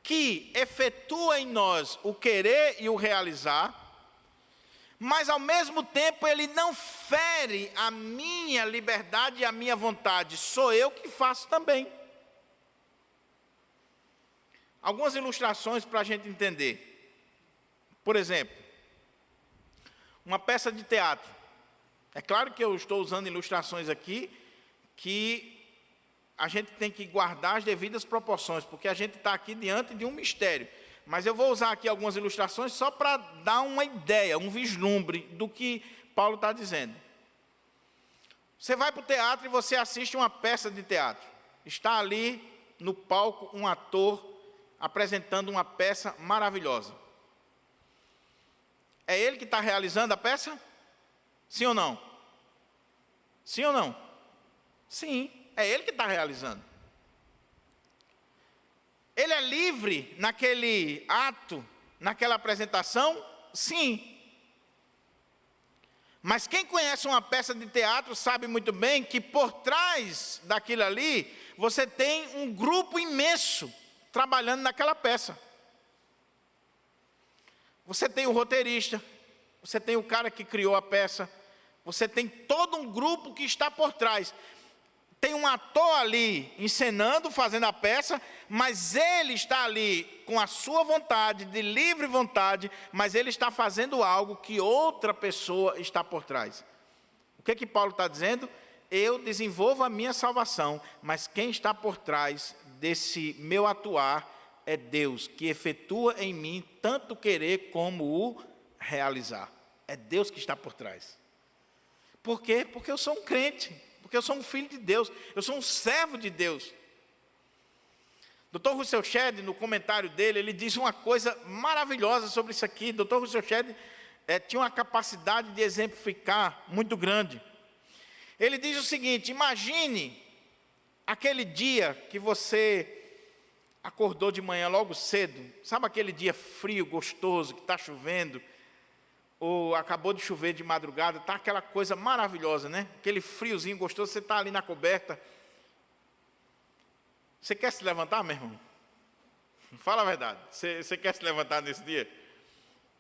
que efetua em nós o querer e o realizar, mas ao mesmo tempo ele não fere a minha liberdade e a minha vontade, sou eu que faço também. Algumas ilustrações para a gente entender. Por exemplo, uma peça de teatro. É claro que eu estou usando ilustrações aqui que a gente tem que guardar as devidas proporções, porque a gente está aqui diante de um mistério. Mas eu vou usar aqui algumas ilustrações só para dar uma ideia, um vislumbre do que Paulo está dizendo. Você vai para o teatro e você assiste uma peça de teatro. Está ali no palco um ator apresentando uma peça maravilhosa. É ele que está realizando a peça? Sim ou não? Sim ou não? Sim, é ele que está realizando. Ele é livre naquele ato, naquela apresentação? Sim. Mas quem conhece uma peça de teatro sabe muito bem que por trás daquilo ali, você tem um grupo imenso trabalhando naquela peça. Você tem o roteirista, você tem o cara que criou a peça, você tem todo um grupo que está por trás. Tem um ator ali encenando, fazendo a peça, mas ele está ali com a sua vontade, de livre vontade, mas ele está fazendo algo que outra pessoa está por trás. O que é que Paulo está dizendo? Eu desenvolvo a minha salvação, mas quem está por trás desse meu atuar é Deus, que efetua em mim tanto querer como o realizar. É Deus que está por trás. Por quê? Porque eu sou um crente, porque eu sou um filho de Deus, eu sou um servo de Deus. Dr. Russell Shedd, no comentário dele, ele diz uma coisa maravilhosa sobre isso aqui. Dr. Russell Shedd tinha uma capacidade de exemplificar muito grande. Ele diz o seguinte: imagine aquele dia que você acordou de manhã logo cedo, sabe aquele dia frio, gostoso, que está chovendo, ou acabou de chover de madrugada, está aquela coisa maravilhosa, né? Aquele friozinho gostoso, você está ali na coberta. Você quer se levantar, meu irmão? Fala a verdade, você quer se levantar nesse dia?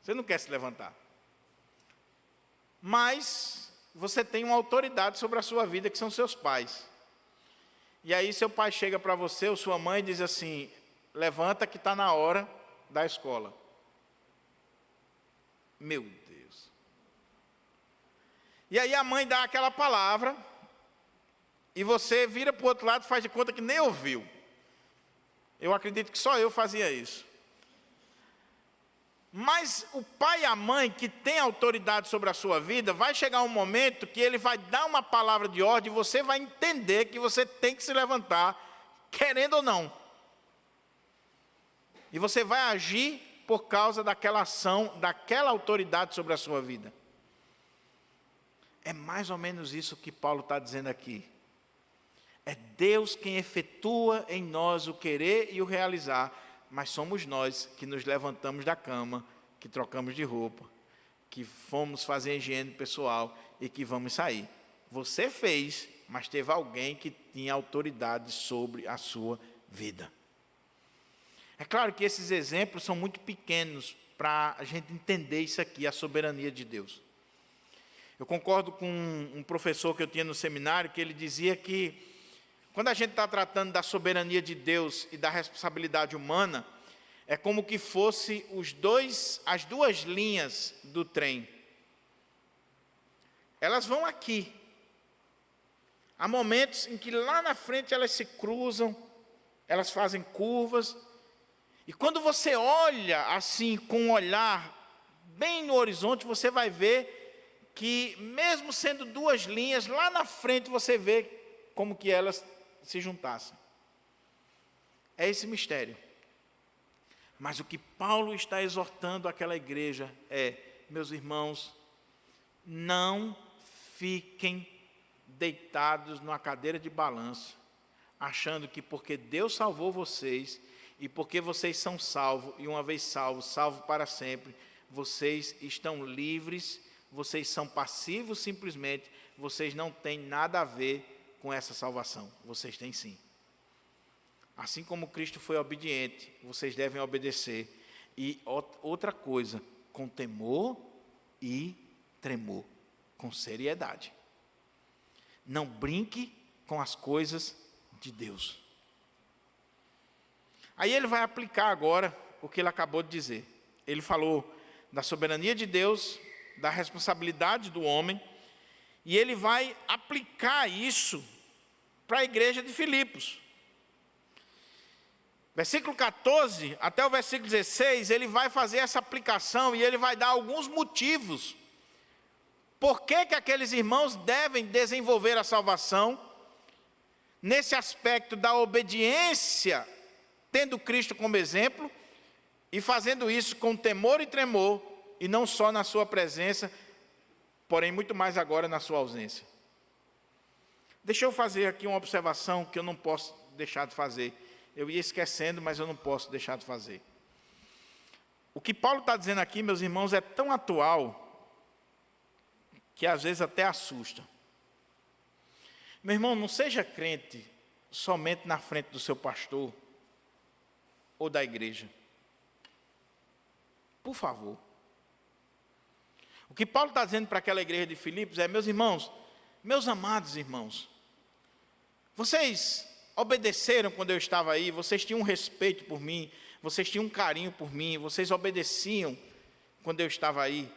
Você não quer se levantar. Mas você tem uma autoridade sobre a sua vida, que são seus pais. E aí seu pai chega para você, ou sua mãe, e diz assim: levanta que está na hora da escola. Meu Deus. E aí a mãe dá aquela palavra, e você vira para o outro lado e faz de conta que nem ouviu. Eu acredito que só eu fazia isso. Mas o pai e a mãe que tem autoridade sobre a sua vida, vai chegar um momento que ele vai dar uma palavra de ordem e você vai entender que você tem que se levantar, querendo ou não. E você vai agir por causa daquela ação, daquela autoridade sobre a sua vida. É mais ou menos isso que Paulo está dizendo aqui. É Deus quem efetua em nós o querer e o realizar, mas somos nós que nos levantamos da cama, que trocamos de roupa, que fomos fazer a higiene pessoal e que vamos sair. Você fez, mas teve alguém que tinha autoridade sobre a sua vida. É claro que esses exemplos são muito pequenos para a gente entender isso aqui, a soberania de Deus. Eu concordo com um professor que eu tinha no seminário, que ele dizia que quando a gente está tratando da soberania de Deus e da responsabilidade humana, é como que fosse as duas linhas do trem. Elas vão aqui. Há momentos em que lá na frente elas se cruzam, elas fazem curvas, e quando você olha assim com um olhar bem no horizonte, você vai ver que mesmo sendo duas linhas, lá na frente você vê como que elas se juntassem. É esse mistério. Mas o que Paulo está exortando àquela igreja é: meus irmãos, não fiquem deitados numa cadeira de balanço, achando que porque Deus salvou vocês, e porque vocês são salvos, e uma vez salvos, salvos para sempre, vocês estão livres, vocês são passivos simplesmente, vocês não têm nada a ver com essa salvação. Vocês têm sim. Assim como Cristo foi obediente, vocês devem obedecer. E outra coisa, com temor e tremor, com seriedade. Não brinque com as coisas de Deus. Aí ele vai aplicar agora o que ele acabou de dizer. Ele falou da soberania de Deus, da responsabilidade do homem, e ele vai aplicar isso para a igreja de Filipos. Versículo 14 até o versículo 16, ele vai fazer essa aplicação e ele vai dar alguns motivos por que aqueles irmãos devem desenvolver a salvação nesse aspecto da obediência, tendo Cristo como exemplo e fazendo isso com temor e tremor, e não só na sua presença, porém muito mais agora na sua ausência. Deixa eu fazer aqui uma observação que eu não posso deixar de fazer. Eu ia esquecendo, mas eu não posso deixar de fazer. O que Paulo está dizendo aqui, meus irmãos, é tão atual que às vezes até assusta. Meu irmão, não seja crente somente na frente do seu pastor ou da igreja. Por favor. O que Paulo está dizendo para aquela igreja de Filipos é: meus irmãos, meus amados irmãos, vocês obedeceram quando eu estava aí, vocês tinham um respeito por mim, vocês tinham um carinho por mim, vocês obedeciam quando eu estava aí,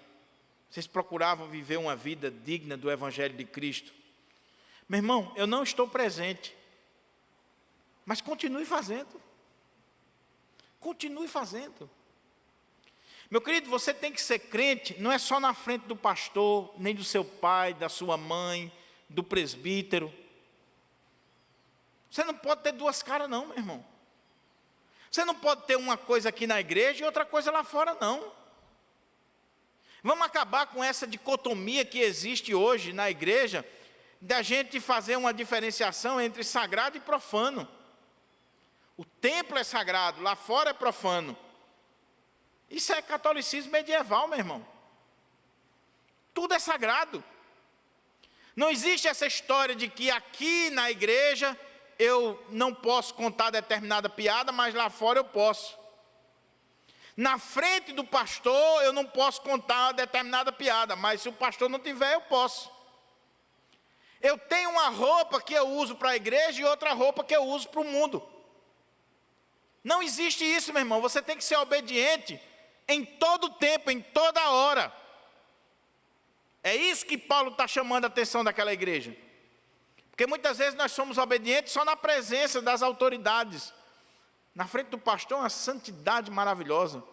vocês procuravam viver uma vida digna do Evangelho de Cristo. Meu irmão, eu não estou presente, mas continue fazendo. Continue fazendo. Meu querido, você tem que ser crente, não é só na frente do pastor, nem do seu pai, da sua mãe, do presbítero. Você não pode ter duas caras não, meu irmão. Você não pode ter uma coisa aqui na igreja e outra coisa lá fora não. Vamos acabar com essa dicotomia que existe hoje na igreja, da gente fazer uma diferenciação entre sagrado e profano. O templo é sagrado, lá fora é profano. Isso é catolicismo medieval, meu irmão. Tudo é sagrado. Não existe essa história de que aqui na igreja eu não posso contar determinada piada, mas lá fora eu posso. Na frente do pastor eu não posso contar uma determinada piada, mas se o pastor não tiver, eu posso. Eu tenho uma roupa que eu uso para a igreja e outra roupa que eu uso para o mundo. Não existe isso, meu irmão. Você tem que ser obediente em todo tempo, em toda hora. É isso que Paulo está chamando a atenção daquela igreja. Porque muitas vezes nós somos obedientes só na presença das autoridades. Na frente do pastor, uma santidade maravilhosa.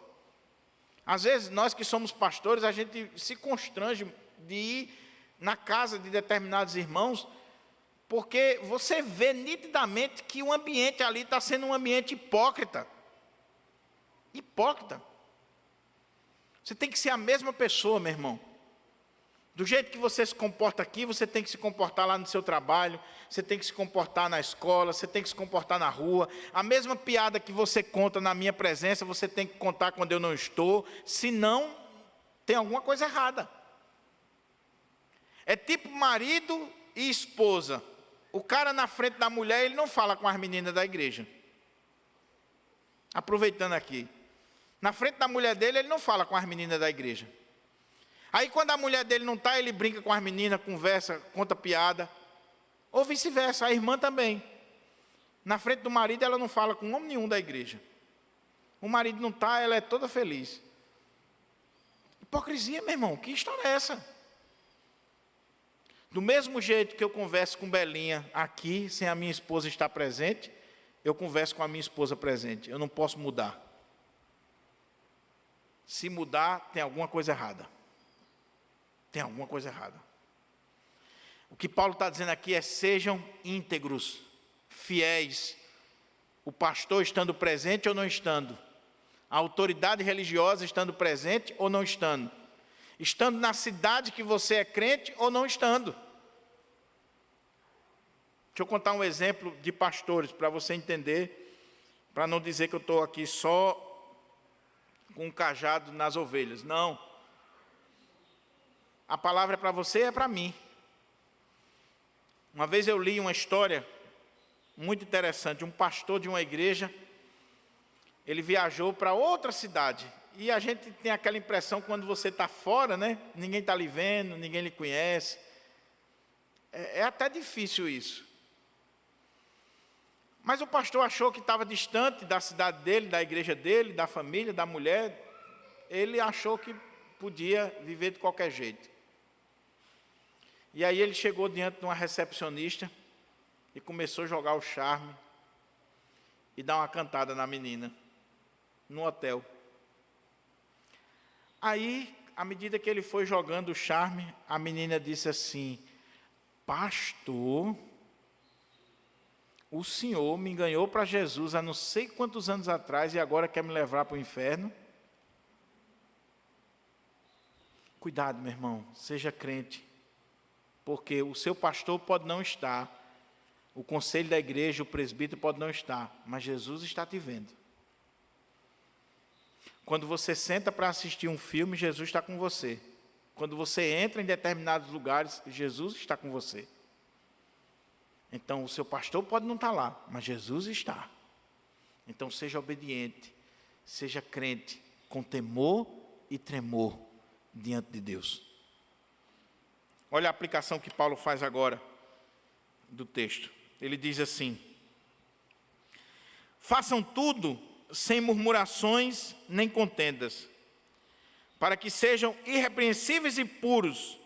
Às vezes, nós que somos pastores, a gente se constrange de ir na casa de determinados irmãos, porque você vê nitidamente que o ambiente ali está sendo um ambiente hipócrita. Hipócrita. Você tem que ser a mesma pessoa, meu irmão. Do jeito que você se comporta aqui, você tem que se comportar lá no seu trabalho, você tem que se comportar na escola, você tem que se comportar na rua. A mesma piada que você conta na minha presença, você tem que contar quando eu não estou, senão tem alguma coisa errada. É tipo marido e esposa. O cara na frente da mulher, ele não fala com as meninas da igreja. Aproveitando aqui. Na frente da mulher dele, ele não fala com as meninas da igreja. Aí quando a mulher dele não está, ele brinca com as meninas, conversa, conta piada. Ou vice-versa, a irmã também. Na frente do marido, ela não fala com homem nenhum da igreja. O marido não está, ela é toda feliz. Hipocrisia, meu irmão, que história é essa? Do mesmo jeito que eu converso com Belinha aqui, sem a minha esposa estar presente, eu converso com a minha esposa presente. Eu não posso mudar. Se mudar, tem alguma coisa errada. Tem alguma coisa errada. O que Paulo está dizendo aqui é: sejam íntegros, fiéis. O pastor estando presente ou não estando. A autoridade religiosa estando presente ou não estando. Estando na cidade que você é crente ou não estando. Deixa eu contar um exemplo de pastores para você entender, para não dizer que eu estou aqui só com um cajado nas ovelhas. Não. A palavra é para você e é para mim. Uma vez eu li uma história muito interessante. Um pastor de uma igreja, ele viajou para outra cidade. E a gente tem aquela impressão quando você está fora, né? Ninguém está lhe vendo, ninguém lhe conhece. É até difícil isso. Mas o pastor achou que estava distante da cidade dele, da igreja dele, da família, da mulher. Ele achou que podia viver de qualquer jeito. E aí ele chegou diante de uma recepcionista e começou a jogar o charme e dar uma cantada na menina, no hotel. Aí, à medida que ele foi jogando o charme, a menina disse assim: pastor, o senhor me ganhou para Jesus há não sei quantos anos atrás e agora quer me levar para o inferno? Cuidado, meu irmão, seja crente, porque o seu pastor pode não estar, o conselho da igreja, o presbítero pode não estar, mas Jesus está te vendo. Quando você senta para assistir um filme, Jesus está com você. Quando você entra em determinados lugares, Jesus está com você. Então, o seu pastor pode não estar lá, mas Jesus está. Então, seja obediente, seja crente, com temor e tremor diante de Deus. Olha a aplicação que Paulo faz agora do texto. Ele diz assim: façam tudo sem murmurações nem contendas, para que sejam irrepreensíveis e puros,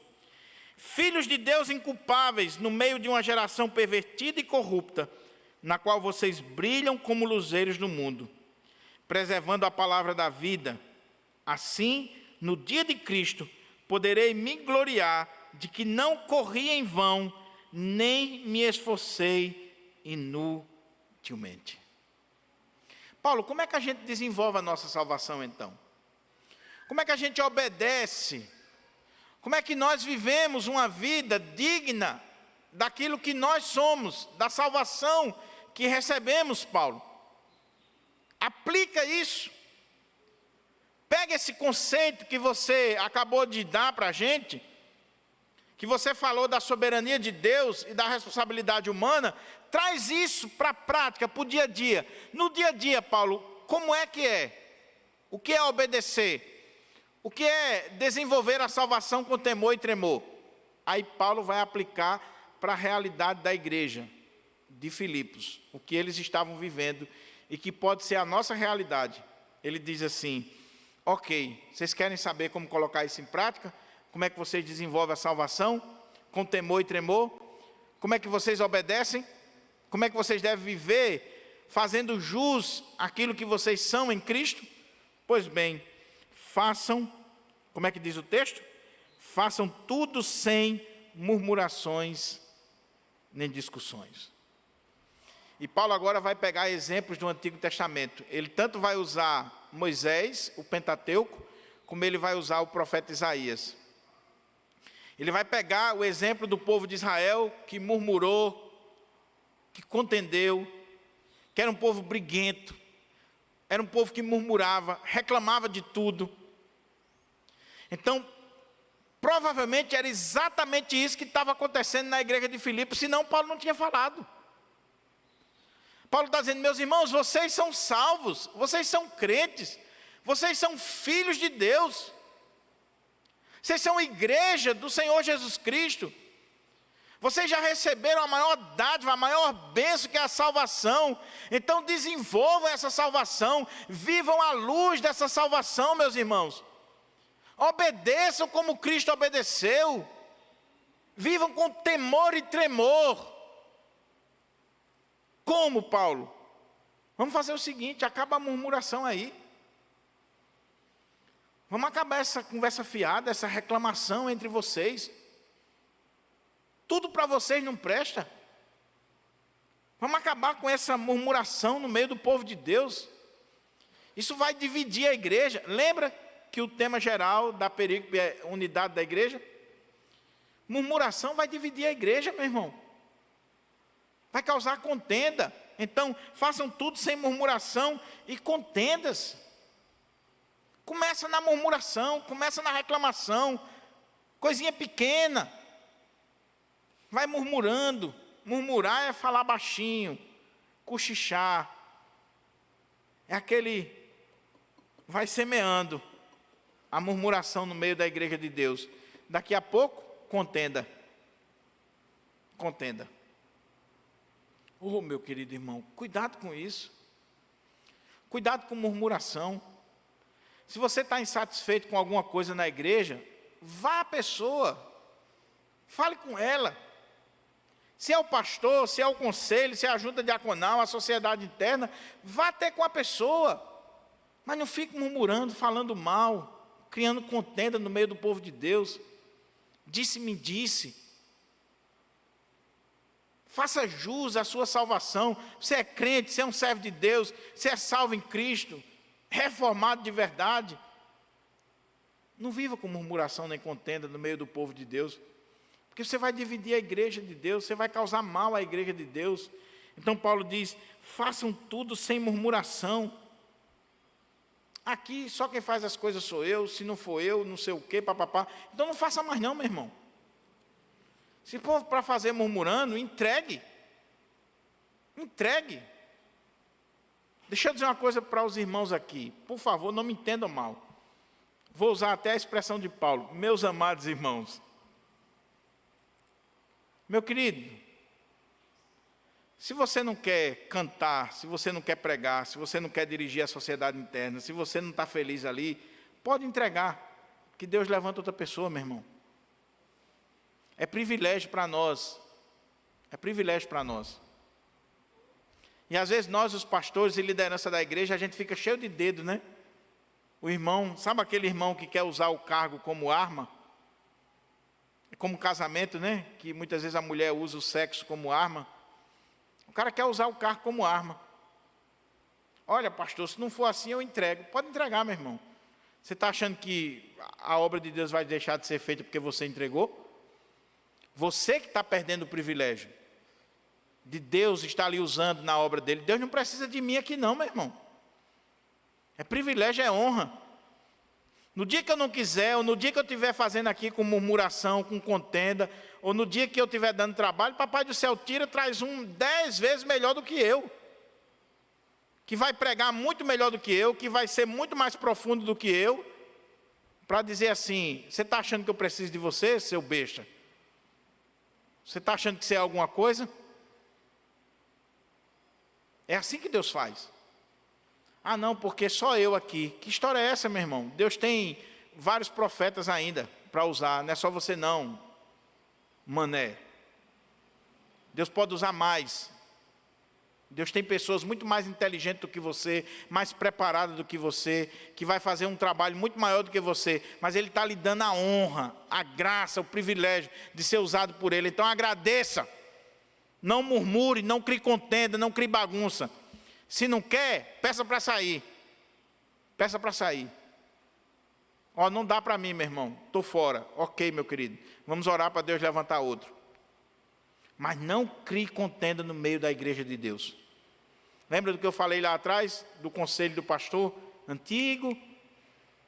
filhos de Deus inculpáveis no meio de uma geração pervertida e corrupta, na qual vocês brilham como luzeiros no mundo, preservando a palavra da vida. Assim, no dia de Cristo, poderei me gloriar de que não corri em vão, nem me esforcei inutilmente. Paulo, como é que a gente desenvolve a nossa salvação então? Como é que a gente obedece? Como é que nós vivemos uma vida digna daquilo que nós somos, da salvação que recebemos, Paulo? Aplica isso. Pega esse conceito que você acabou de dar para a gente, que você falou da soberania de Deus e da responsabilidade humana, traz isso para a prática, para o dia a dia. No dia a dia, Paulo, como é que é? O que é obedecer? O que é desenvolver a salvação com temor e tremor? Aí Paulo vai aplicar para a realidade da igreja de Filipos, o que eles estavam vivendo e que pode ser a nossa realidade. Ele diz assim: ok, vocês querem saber como colocar isso em prática? Como é que vocês desenvolvem a salvação com temor e tremor? Como é que vocês obedecem? Como é que vocês devem viver fazendo jus àquilo que vocês são em Cristo? Pois bem, façam, como é que diz o texto? Façam tudo sem murmurações nem discussões. E Paulo agora vai pegar exemplos do Antigo Testamento. Ele tanto vai usar Moisés, o Pentateuco, como ele vai usar o profeta Isaías. Ele vai pegar o exemplo do povo de Israel que murmurou, que contendeu, que era um povo briguento, era um povo que murmurava, reclamava de tudo. Então, provavelmente era exatamente isso que estava acontecendo na igreja de Filipos, senão Paulo não tinha falado. Paulo está dizendo: meus irmãos, vocês são salvos, vocês são crentes, vocês são filhos de Deus, vocês são igreja do Senhor Jesus Cristo, vocês já receberam a maior dádiva, a maior bênção que é a salvação. Então desenvolvam essa salvação, vivam à luz dessa salvação, meus irmãos. Obedeçam como Cristo obedeceu, vivam com temor e tremor. Como, Paulo? Vamos fazer o seguinte: acaba a murmuração aí. Vamos acabar essa conversa fiada, essa reclamação entre vocês. Tudo para vocês não presta. Vamos acabar com essa murmuração no meio do povo de Deus. Isso vai dividir a igreja. Lembra que o tema geral da perícope é unidade da igreja? Murmuração vai dividir a igreja, meu irmão. Vai causar contenda. Então, façam tudo sem murmuração e contendas. Começa na murmuração, começa na reclamação, coisinha pequena. Vai murmurando. Murmurar é falar baixinho, cochichar. É aquele, vai semeando a murmuração no meio da igreja de Deus. Daqui a pouco, contenda. Contenda. Oh, meu querido irmão, cuidado com isso. Cuidado com murmuração. Se você está insatisfeito com alguma coisa na igreja, vá à pessoa. Fale com ela. Se é o pastor, se é o conselho, se é a junta diaconal, a sociedade interna, vá até com a pessoa. Mas não fique murmurando, falando mal, criando contenda no meio do povo de Deus. Disse-me disse. Faça jus à sua salvação. Você é crente, você é um servo de Deus, você é salvo em Cristo, reformado de verdade. Não viva com murmuração nem contenda no meio do povo de Deus, porque você vai dividir a igreja de Deus, você vai causar mal à igreja de Deus. Então Paulo diz, façam tudo sem murmuração. Aqui só quem faz as coisas sou eu, se não for eu, não sei o quê, papapá. Então não faça mais não, meu irmão. Se for para fazer murmurando, entregue. Entregue. Deixa eu dizer uma coisa para os irmãos aqui. Por favor, não me entendam mal. Vou usar até a expressão de Paulo. Meus amados irmãos. Meu querido, se você não quer cantar, se você não quer pregar, se você não quer dirigir a sociedade interna, se você não está feliz ali, pode entregar. Que Deus levanta outra pessoa, meu irmão. É privilégio para nós. É privilégio para nós. E às vezes nós, os pastores e liderança da igreja, a gente fica cheio de dedo, né? O irmão, sabe aquele irmão que quer usar o cargo como arma? É como casamento, né? Que muitas vezes a mulher usa o sexo como arma. O cara quer usar o cargo como arma. Olha, pastor, se não for assim, eu entrego. Pode entregar, meu irmão. Você está achando que a obra de Deus vai deixar de ser feita porque você entregou? Você que está perdendo o privilégio de Deus estar ali usando na obra dele. Deus não precisa de mim aqui não, meu irmão. É privilégio, é honra. No dia que eu não quiser, ou no dia que eu estiver fazendo aqui com murmuração, com contenda, ou no dia que eu estiver dando trabalho, papai do céu tira, traz 10 vezes melhor do que eu. Que vai pregar muito melhor do que eu, que vai ser muito mais profundo do que eu, para dizer assim, você está achando que eu preciso de você, seu besta? Você está achando que você é alguma coisa? É assim que Deus faz. Ah, não, porque só eu aqui. Que história é essa, meu irmão? Deus tem vários profetas ainda para usar. Não é só você não, mané. Deus pode usar mais. Deus tem pessoas muito mais inteligentes do que você, mais preparadas do que você, que vai fazer um trabalho muito maior do que você, mas Ele está lhe dando a honra, a graça, o privilégio de ser usado por Ele. Então agradeça, não murmure, não crie contenda, não crie bagunça. Se não quer, peça para sair. Peça para sair. Ó, não dá para mim, meu irmão, estou fora. Ok, meu querido, vamos orar para Deus levantar outro. Mas não crie contenda no meio da igreja de Deus. Lembra do que eu falei lá atrás, do conselho do pastor antigo?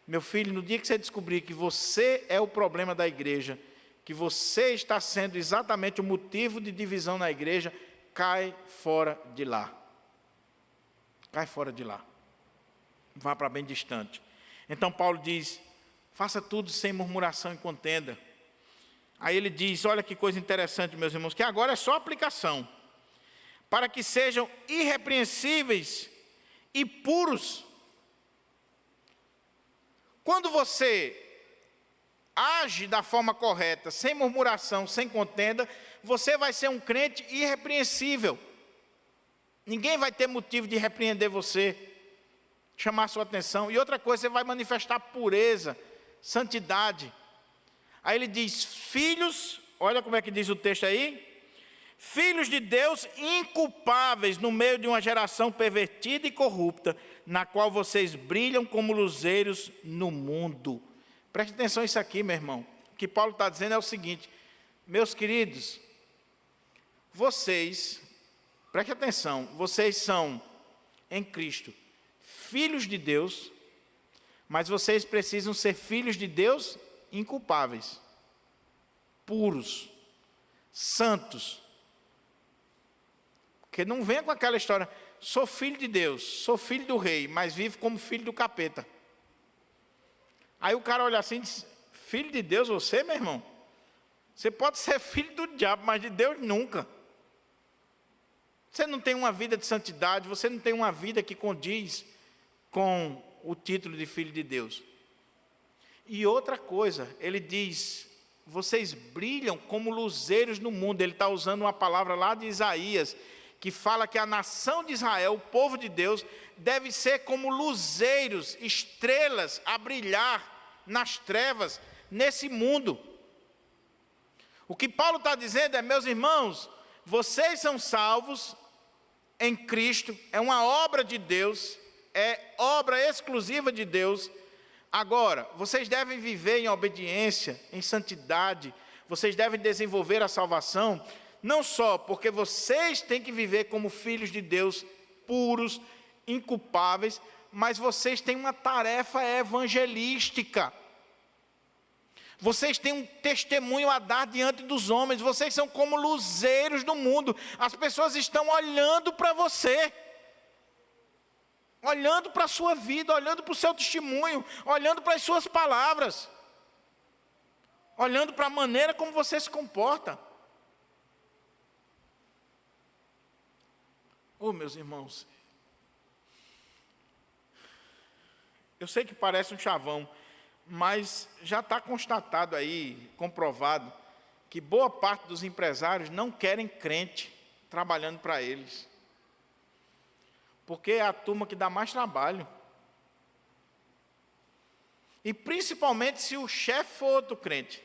Meu filho, no dia que você descobrir que você é o problema da igreja, que você está sendo exatamente o motivo de divisão na igreja, cai fora de lá. Cai fora de lá. Vá para bem distante. Então Paulo diz, faça tudo sem murmuração e contenda. Aí ele diz, olha que coisa interessante, meus irmãos, que agora é só aplicação. Para que sejam irrepreensíveis e puros. Quando você age da forma correta, sem murmuração, sem contenda, você vai ser um crente irrepreensível. Ninguém vai ter motivo de repreender você, chamar sua atenção. E outra coisa, você vai manifestar pureza, santidade. Aí ele diz, filhos, olha como é que diz o texto aí, filhos de Deus inculpáveis no meio de uma geração pervertida e corrupta, na qual vocês brilham como luzeiros no mundo. Preste atenção nisso aqui, meu irmão. O que Paulo está dizendo é o seguinte, meus queridos, vocês, preste atenção, vocês são, em Cristo, filhos de Deus, mas vocês precisam ser filhos de Deus inculpáveis, puros, santos. Porque não venha com aquela história, sou filho de Deus, sou filho do rei, mas vivo como filho do capeta. Aí o cara olha assim e diz, filho de Deus você, meu irmão? Você pode ser filho do diabo, mas de Deus nunca. Você não tem uma vida de santidade, você não tem uma vida que condiz com o título de filho de Deus. E outra coisa, ele diz, vocês brilham como luzeiros no mundo. Ele está usando uma palavra lá de Isaías, que fala que a nação de Israel, o povo de Deus, deve ser como luzeiros, estrelas a brilhar nas trevas, nesse mundo. O que Paulo está dizendo é, meus irmãos, vocês são salvos em Cristo, é uma obra de Deus, é obra exclusiva de Deus. Agora, vocês devem viver em obediência, em santidade, vocês devem desenvolver a salvação, não só porque vocês têm que viver como filhos de Deus, puros, inculpáveis, mas vocês têm uma tarefa evangelística. Vocês têm um testemunho a dar diante dos homens, vocês são como luzeiros do mundo, as pessoas estão olhando para você, olhando para a sua vida, olhando para o seu testemunho, olhando para as suas palavras, olhando para a maneira como você se comporta. Oh, meus irmãos, eu sei que parece um chavão, mas já está constatado aí, comprovado, que boa parte dos empresários não querem crente trabalhando para eles. Porque é a turma que dá mais trabalho. E principalmente se o chefe for outro crente.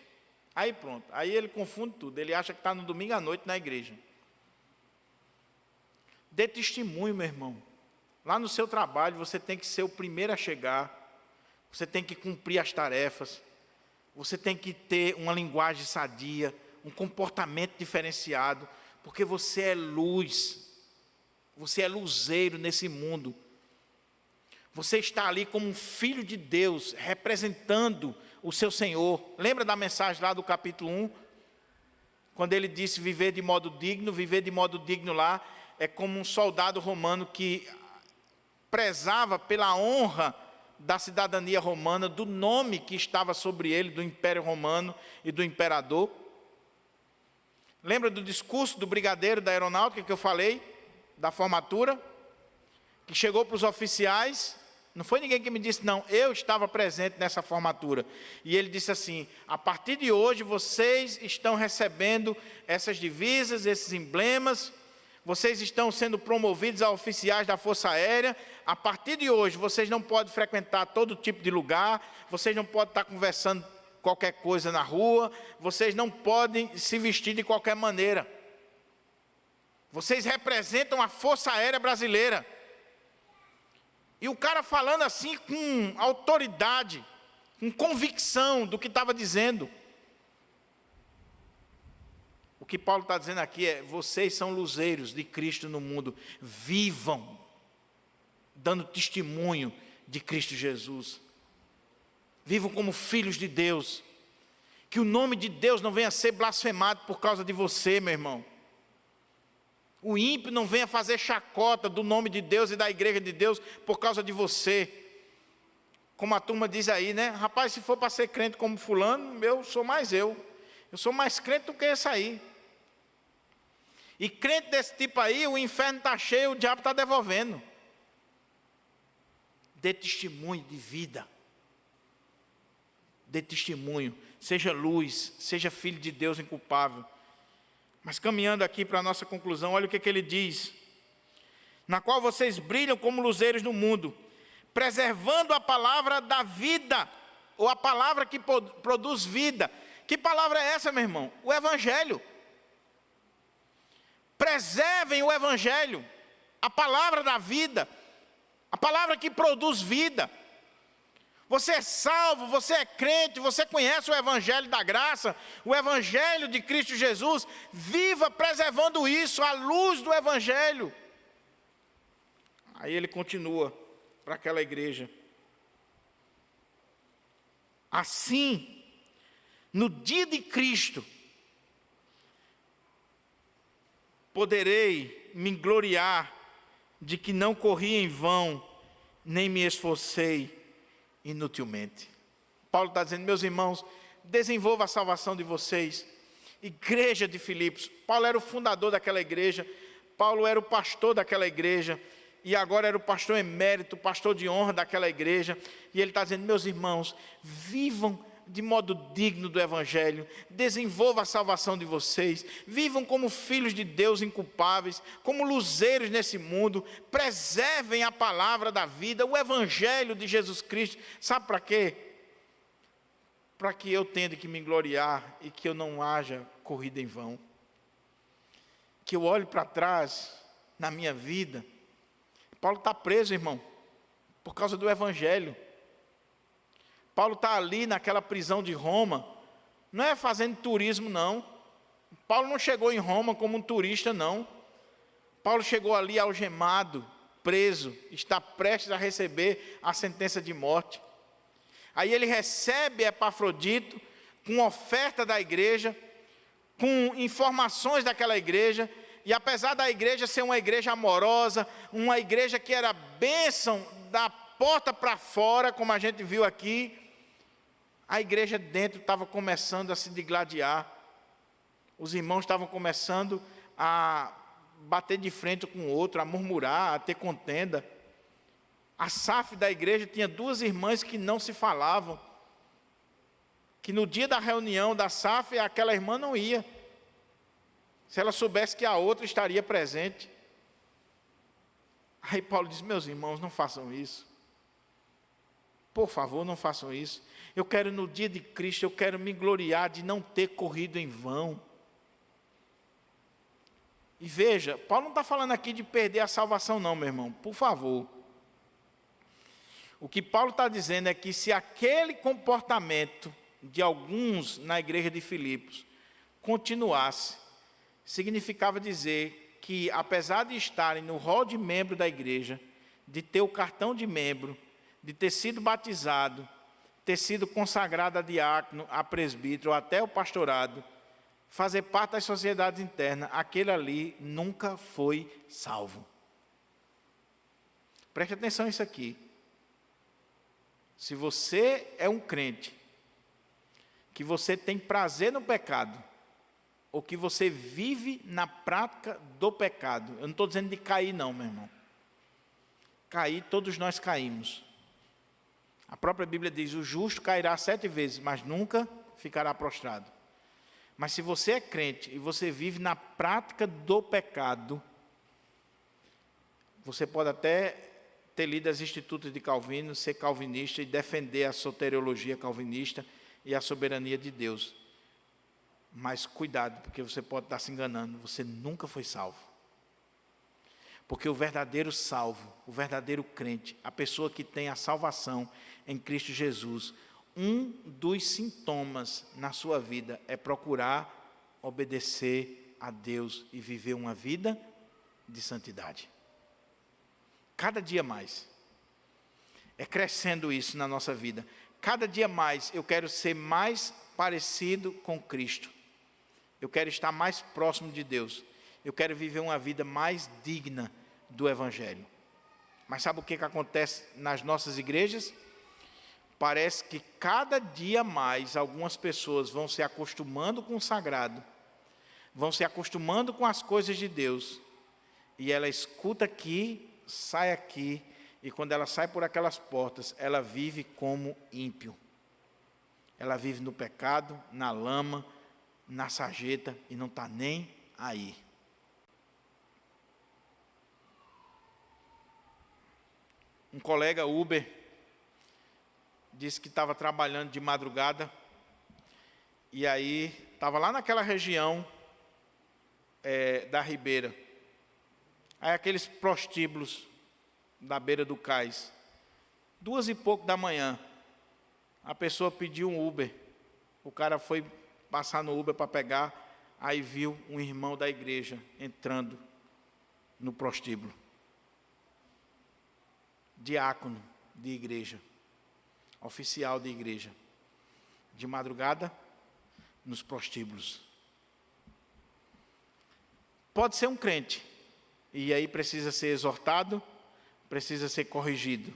Aí pronto, aí ele confunde tudo, ele acha que está no domingo à noite na igreja. Dê testemunho, meu irmão. Lá no seu trabalho, você tem que ser o primeiro a chegar. Você tem que cumprir as tarefas. Você tem que ter uma linguagem sadia, um comportamento diferenciado, porque você é luz. Você é luzeiro nesse mundo. Você está ali como um filho de Deus, representando o seu Senhor. Lembra da mensagem lá do capítulo 1? Quando ele disse viver de modo digno lá, é como um soldado romano que prezava pela honra da cidadania romana, do nome que estava sobre ele, do Império Romano e do imperador. Lembra do discurso do brigadeiro da aeronáutica que eu falei, da formatura, que chegou para os oficiais, não foi ninguém que me disse, não, eu estava presente nessa formatura, e ele disse assim, a partir de hoje vocês estão recebendo essas divisas, esses emblemas, vocês estão sendo promovidos a oficiais da Força Aérea, a partir de hoje vocês não podem frequentar todo tipo de lugar, vocês não podem estar conversando qualquer coisa na rua, vocês não podem se vestir de qualquer maneira. Vocês representam a Força Aérea Brasileira. E o cara falando assim com autoridade, com convicção do que estava dizendo. O que Paulo está dizendo aqui é, vocês são luzeiros de Cristo no mundo, vivam, dando testemunho de Cristo Jesus. Vivam como filhos de Deus, que o nome de Deus não venha a ser blasfemado por causa de você, meu irmão. O ímpio não venha fazer chacota do nome de Deus e da igreja de Deus por causa de você. Como a turma diz aí, né? Rapaz, se for para ser crente como fulano, eu sou mais eu. Eu sou mais crente do que esse aí. E crente desse tipo aí, o inferno está cheio, o diabo está devolvendo. Dê testemunho de vida. Dê testemunho. Seja luz, seja filho de Deus inculpável. Mas caminhando aqui para a nossa conclusão, olha o que ele diz. Na qual vocês brilham como luzeiros no mundo, preservando a palavra da vida, ou a palavra que produz vida. Que palavra é essa, meu irmão? O Evangelho. Preservem o Evangelho, a palavra da vida, a palavra que produz vida. Você é salvo, você é crente, você conhece o Evangelho da graça, o Evangelho de Cristo Jesus. Viva preservando isso, à luz do Evangelho. Aí ele continua para aquela igreja. Assim, no dia de Cristo, poderei me gloriar de que não corri em vão, nem me esforcei inutilmente. Paulo está dizendo, meus irmãos, desenvolva a salvação de vocês. Igreja de Filipos, Paulo era o fundador daquela igreja, Paulo era o pastor daquela igreja, e agora era o pastor emérito, pastor de honra daquela igreja, e ele está dizendo, meus irmãos, vivam de modo digno do Evangelho, desenvolva a salvação de vocês, vivam como filhos de Deus inculpáveis, como luzeiros nesse mundo, preservem a palavra da vida, o Evangelho de Jesus Cristo. Sabe para quê? Para que eu tenha de que me gloriar e que eu não haja corrida em vão. Que eu olhe para trás na minha vida. Paulo está preso, irmão, por causa do Evangelho. Paulo está ali naquela prisão de Roma, não é fazendo turismo, não. Paulo não chegou em Roma como um turista, não. Paulo chegou ali algemado, preso, está prestes a receber a sentença de morte. Aí ele recebe Epafrodito com oferta da igreja, com informações daquela igreja, e apesar da igreja ser uma igreja amorosa, uma igreja que era bênção da porta para fora, como a gente viu aqui, a igreja dentro estava começando a se digladiar. Os irmãos estavam começando a bater de frente com o outro, a murmurar, a ter contenda. A SAF da igreja tinha 2 irmãs que não se falavam, que no dia da reunião da SAF, aquela irmã não ia, se ela soubesse que a outra estaria presente. Aí Paulo diz, meus irmãos, não façam isso. Por favor, não façam isso. Eu quero no dia de Cristo, eu quero me gloriar de não ter corrido em vão. E veja, Paulo não está falando aqui de perder a salvação não, meu irmão, por favor. O que Paulo está dizendo é que se aquele comportamento de alguns na igreja de Filipos continuasse, significava dizer que, apesar de estarem no rol de membro da igreja, de ter o cartão de membro, de ter sido batizado, ter sido consagrado a diácono, a presbítero, ou até o pastorado, fazer parte das sociedades internas, aquele ali nunca foi salvo. Preste atenção nisso aqui. Se você é um crente, que você tem prazer no pecado, ou que você vive na prática do pecado, eu não estou dizendo de cair não, meu irmão. Cair, todos nós caímos. A própria Bíblia diz, o justo cairá 7 vezes, mas nunca ficará prostrado. Mas se você é crente e você vive na prática do pecado, você pode até ter lido as Institutas de Calvino, ser calvinista e defender a soteriologia calvinista e a soberania de Deus. Mas cuidado, porque você pode estar se enganando, você nunca foi salvo. Porque o verdadeiro salvo, o verdadeiro crente, a pessoa que tem a salvação em Cristo Jesus, um dos sintomas na sua vida é procurar obedecer a Deus e viver uma vida de santidade. Cada dia mais. É crescendo isso na nossa vida. Cada dia mais eu quero ser mais parecido com Cristo. Eu quero estar mais próximo de Deus. Eu quero viver uma vida mais digna do Evangelho. Mas sabe o que acontece nas nossas igrejas? Parece que cada dia mais algumas pessoas vão se acostumando com o sagrado, vão se acostumando com as coisas de Deus, e ela escuta aqui, sai aqui, e quando ela sai por aquelas portas, ela vive como ímpio. Ela vive no pecado, na lama, na sarjeta, e não está nem aí. Um colega Uber disse que estava trabalhando de madrugada, e aí estava lá naquela região da Ribeira. Aí aqueles prostíbulos da beira do cais, 2 e pouco da manhã, a pessoa pediu um Uber, o cara foi passar no Uber para pegar, aí viu um irmão da igreja entrando no prostíbulo, diácono de igreja, oficial de igreja, de madrugada nos prostíbulos. Pode ser um crente, E aí precisa ser exortado, precisa ser corrigido.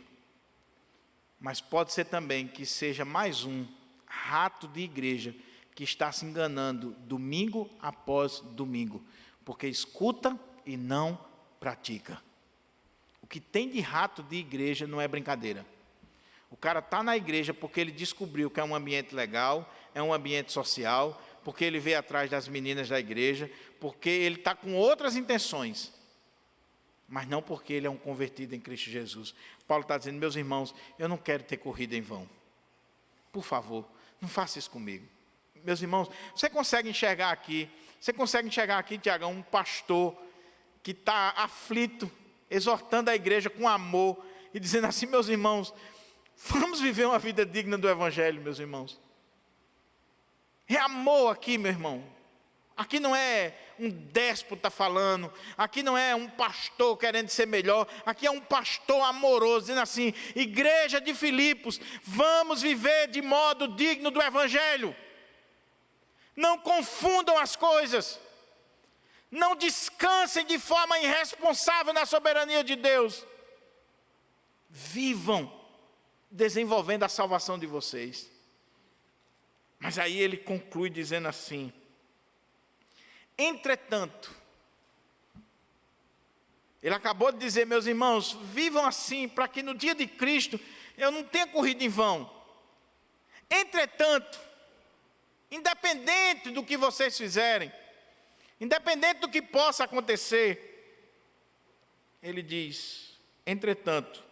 Mas pode ser também que seja mais um rato de igreja que está se enganando domingo após domingo, porque escuta e não pratica. O que tem de rato de igreja não é brincadeira. O cara está na igreja porque ele descobriu que é um ambiente legal, é um ambiente social, porque ele veio atrás das meninas da igreja, porque ele está com outras intenções, mas não porque ele é um convertido em Cristo Jesus. Paulo está dizendo, meus irmãos, eu não quero ter corrido em vão. Por favor, não faça isso comigo. Meus irmãos, você consegue enxergar aqui, Tiagão, um pastor que está aflito, exortando a igreja com amor, e dizendo assim, meus irmãos, vamos viver uma vida digna do Evangelho, meus irmãos. É amor aqui, meu irmão. Aqui não é um déspota falando, aqui não é um pastor querendo ser melhor, aqui é um pastor amoroso, dizendo assim, igreja de Filipos, vamos viver de modo digno do Evangelho. Não confundam as coisas, não descansem de forma irresponsável na soberania de Deus. Vivam desenvolvendo a salvação de vocês. Mas aí ele conclui dizendo assim, entretanto, ele acabou de dizer, meus irmãos, vivam assim, para que no dia de Cristo eu não tenha corrido em vão. Entretanto, independente do que vocês fizerem, independente do que possa acontecer, ele diz, entretanto,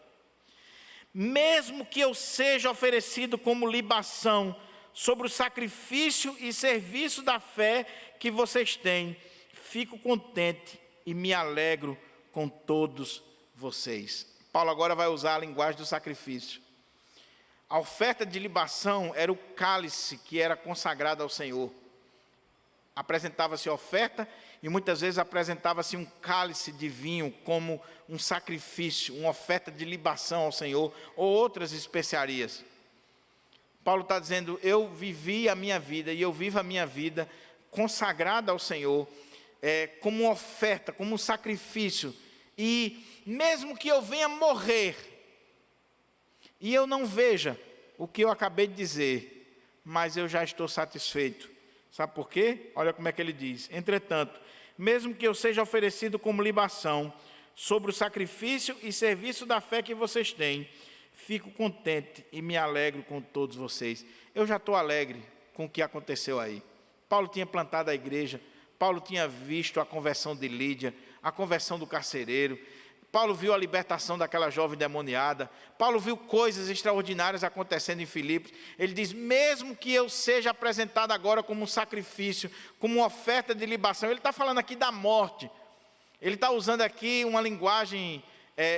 mesmo que eu seja oferecido como libação sobre o sacrifício e serviço da fé que vocês têm, fico contente e me alegro com todos vocês. Paulo agora vai usar a linguagem do sacrifício. A oferta de libação era o cálice que era consagrado ao Senhor. Apresentava-se a oferta e muitas vezes apresentava-se um cálice de vinho como um sacrifício, uma oferta de libação ao Senhor, ou outras especiarias. Paulo está dizendo, eu vivi a minha vida e eu vivo a minha vida consagrada ao Senhor, como uma oferta, como um sacrifício. E mesmo que eu venha morrer, e eu não veja o que eu acabei de dizer, mas eu já estou satisfeito. Sabe por quê? Olha como é que ele diz. Entretanto, mesmo que eu seja oferecido como libação sobre o sacrifício e serviço da fé que vocês têm, fico contente e me alegro com todos vocês. Eu já estou alegre com o que aconteceu aí. Paulo tinha plantado a igreja, Paulo tinha visto a conversão de Lídia, a conversão do carcereiro, Paulo viu a libertação daquela jovem demoniada, Paulo viu coisas extraordinárias acontecendo em Filipos. Ele diz, mesmo que eu seja apresentado agora como um sacrifício, como uma oferta de libação, ele está falando aqui da morte, ele está usando aqui uma linguagem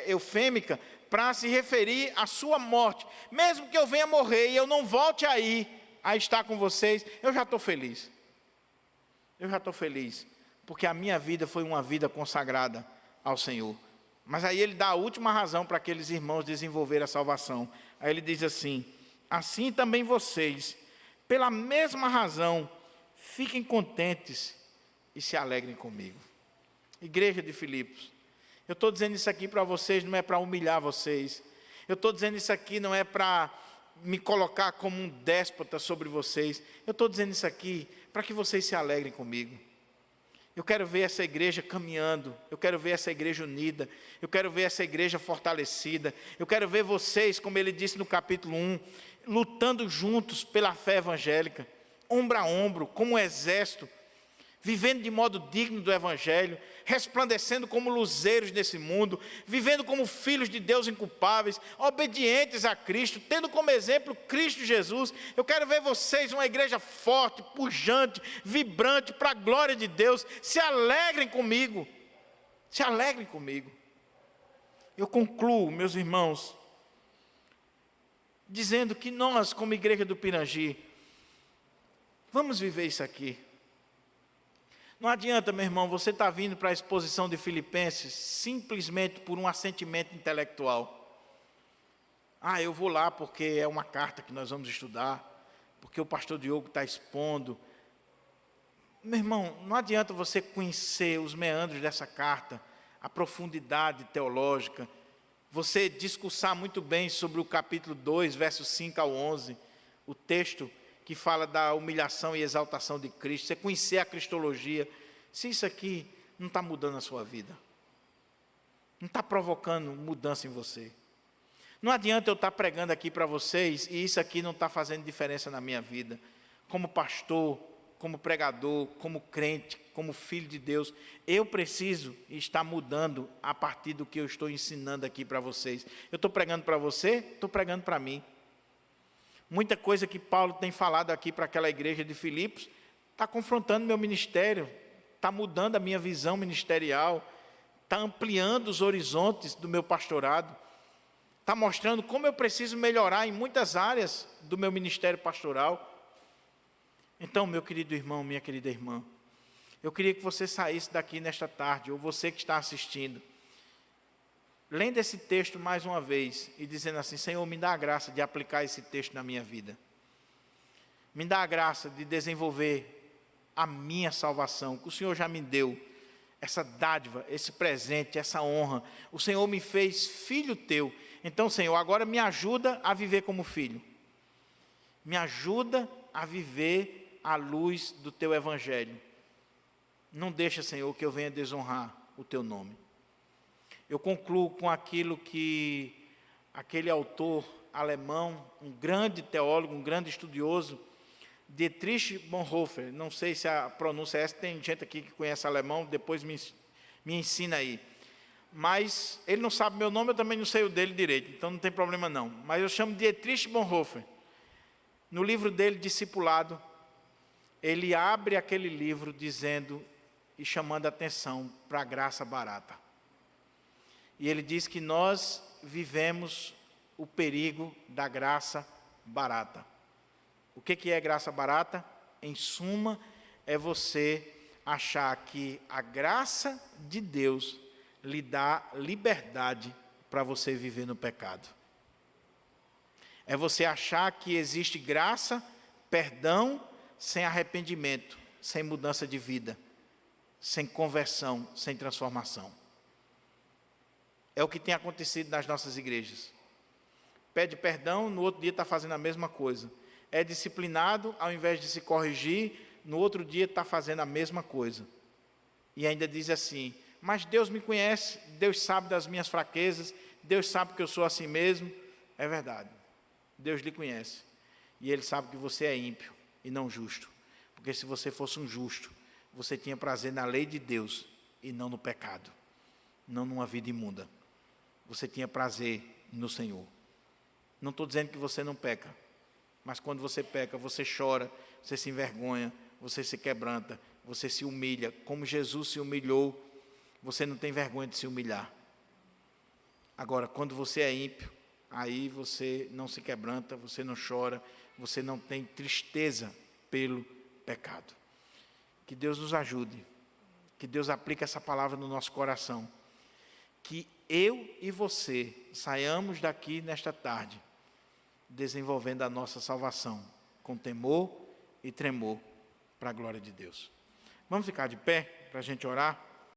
eufêmica, para se referir à sua morte. Mesmo que eu venha morrer e eu não volte aí a estar com vocês, eu já estou feliz. Eu já estou feliz, porque a minha vida foi uma vida consagrada ao Senhor. Mas aí ele dá a última razão para aqueles irmãos desenvolverem a salvação. Aí ele diz assim, assim também vocês, pela mesma razão, fiquem contentes e se alegrem comigo. Igreja de Filipos, eu estou dizendo isso aqui para vocês, não é para humilhar vocês. Eu estou dizendo isso aqui, não é para me colocar como um déspota sobre vocês. Eu estou dizendo isso aqui para que vocês se alegrem comigo. Eu quero ver essa igreja caminhando, eu quero ver essa igreja unida, eu quero ver essa igreja fortalecida, eu quero ver vocês, como ele disse no capítulo 1, lutando juntos pela fé evangélica, ombro a ombro, como um exército, vivendo de modo digno do Evangelho, resplandecendo como luzeiros nesse mundo, vivendo como filhos de Deus inculpáveis, obedientes a Cristo, tendo como exemplo Cristo Jesus. Eu quero ver vocês uma igreja forte, pujante, vibrante, para a glória de Deus. Se alegrem comigo, se alegrem comigo. Eu concluo, meus irmãos, dizendo que nós, como igreja do Pirangi, vamos viver isso aqui. Não adianta, meu irmão, você está vindo para a exposição de Filipenses simplesmente por um assentimento intelectual. Ah, eu vou lá porque é uma carta que nós vamos estudar, porque o pastor Diogo está expondo. Meu irmão, não adianta você conhecer os meandros dessa carta, a profundidade teológica, você discursar muito bem sobre o capítulo 2, versos 5 ao 11, o texto que fala da humilhação e exaltação de Cristo, você conhecer a cristologia, se isso aqui não está mudando a sua vida, não está provocando mudança em você, não adianta eu estar pregando aqui para vocês e isso aqui não está fazendo diferença na minha vida, como pastor, como pregador, como crente, como filho de Deus, eu preciso estar mudando a partir do que eu estou ensinando aqui para vocês. Eu estou pregando para você, estou pregando para mim. Muita coisa que Paulo tem falado aqui para aquela igreja de Filipos, está confrontando meu ministério, está mudando a minha visão ministerial, está ampliando os horizontes do meu pastorado, está mostrando como eu preciso melhorar em muitas áreas do meu ministério pastoral. Então, meu querido irmão, minha querida irmã, eu queria que você saísse daqui nesta tarde, ou você que está assistindo, lendo esse texto mais uma vez e dizendo assim: Senhor, me dá a graça de aplicar esse texto na minha vida. Me dá a graça de desenvolver a minha salvação, que o Senhor já me deu, essa dádiva, esse presente, essa honra. O Senhor me fez filho teu. Então, Senhor, agora me ajuda a viver como filho. Me ajuda a viver à luz do teu evangelho. Não deixa, Senhor, que eu venha desonrar o teu nome. Eu concluo com aquilo que aquele autor alemão, um grande teólogo, um grande estudioso, Dietrich Bonhoeffer, não sei se a pronúncia é essa, tem gente aqui que conhece alemão, depois me ensina aí. Mas ele não sabe meu nome, eu também não sei o dele direito, então não tem problema não. Mas eu chamo Dietrich Bonhoeffer. No livro dele, Discipulado, ele abre aquele livro dizendo e chamando a atenção para a graça barata. E ele diz que nós vivemos o perigo da graça barata. O que é graça barata? Em suma, é você achar que a graça de Deus lhe dá liberdade para você viver no pecado. É você achar que existe graça, perdão, sem arrependimento, sem mudança de vida, sem conversão, sem transformação. É o que tem acontecido nas nossas igrejas. Pede perdão, no outro dia está fazendo a mesma coisa. É disciplinado, ao invés de se corrigir, no outro dia está fazendo a mesma coisa. E ainda diz assim: mas Deus me conhece, Deus sabe das minhas fraquezas, Deus sabe que eu sou assim mesmo. É verdade, Deus lhe conhece. E Ele sabe que você é ímpio e não justo. Porque se você fosse um justo, você tinha prazer na lei de Deus e não no pecado, não numa vida imunda. Você tinha prazer no Senhor. Não estou dizendo que você não peca, mas quando você peca, você chora, você se envergonha, você se quebranta, você se humilha. Como Jesus se humilhou, você não tem vergonha de se humilhar. Agora, quando você é ímpio, aí você não se quebranta, você não chora, você não tem tristeza pelo pecado. Que Deus nos ajude, que Deus aplique essa palavra no nosso coração, que eu e você saiamos daqui nesta tarde, desenvolvendo a nossa salvação, com temor e tremor, para a glória de Deus. Vamos ficar de pé, para a gente orar?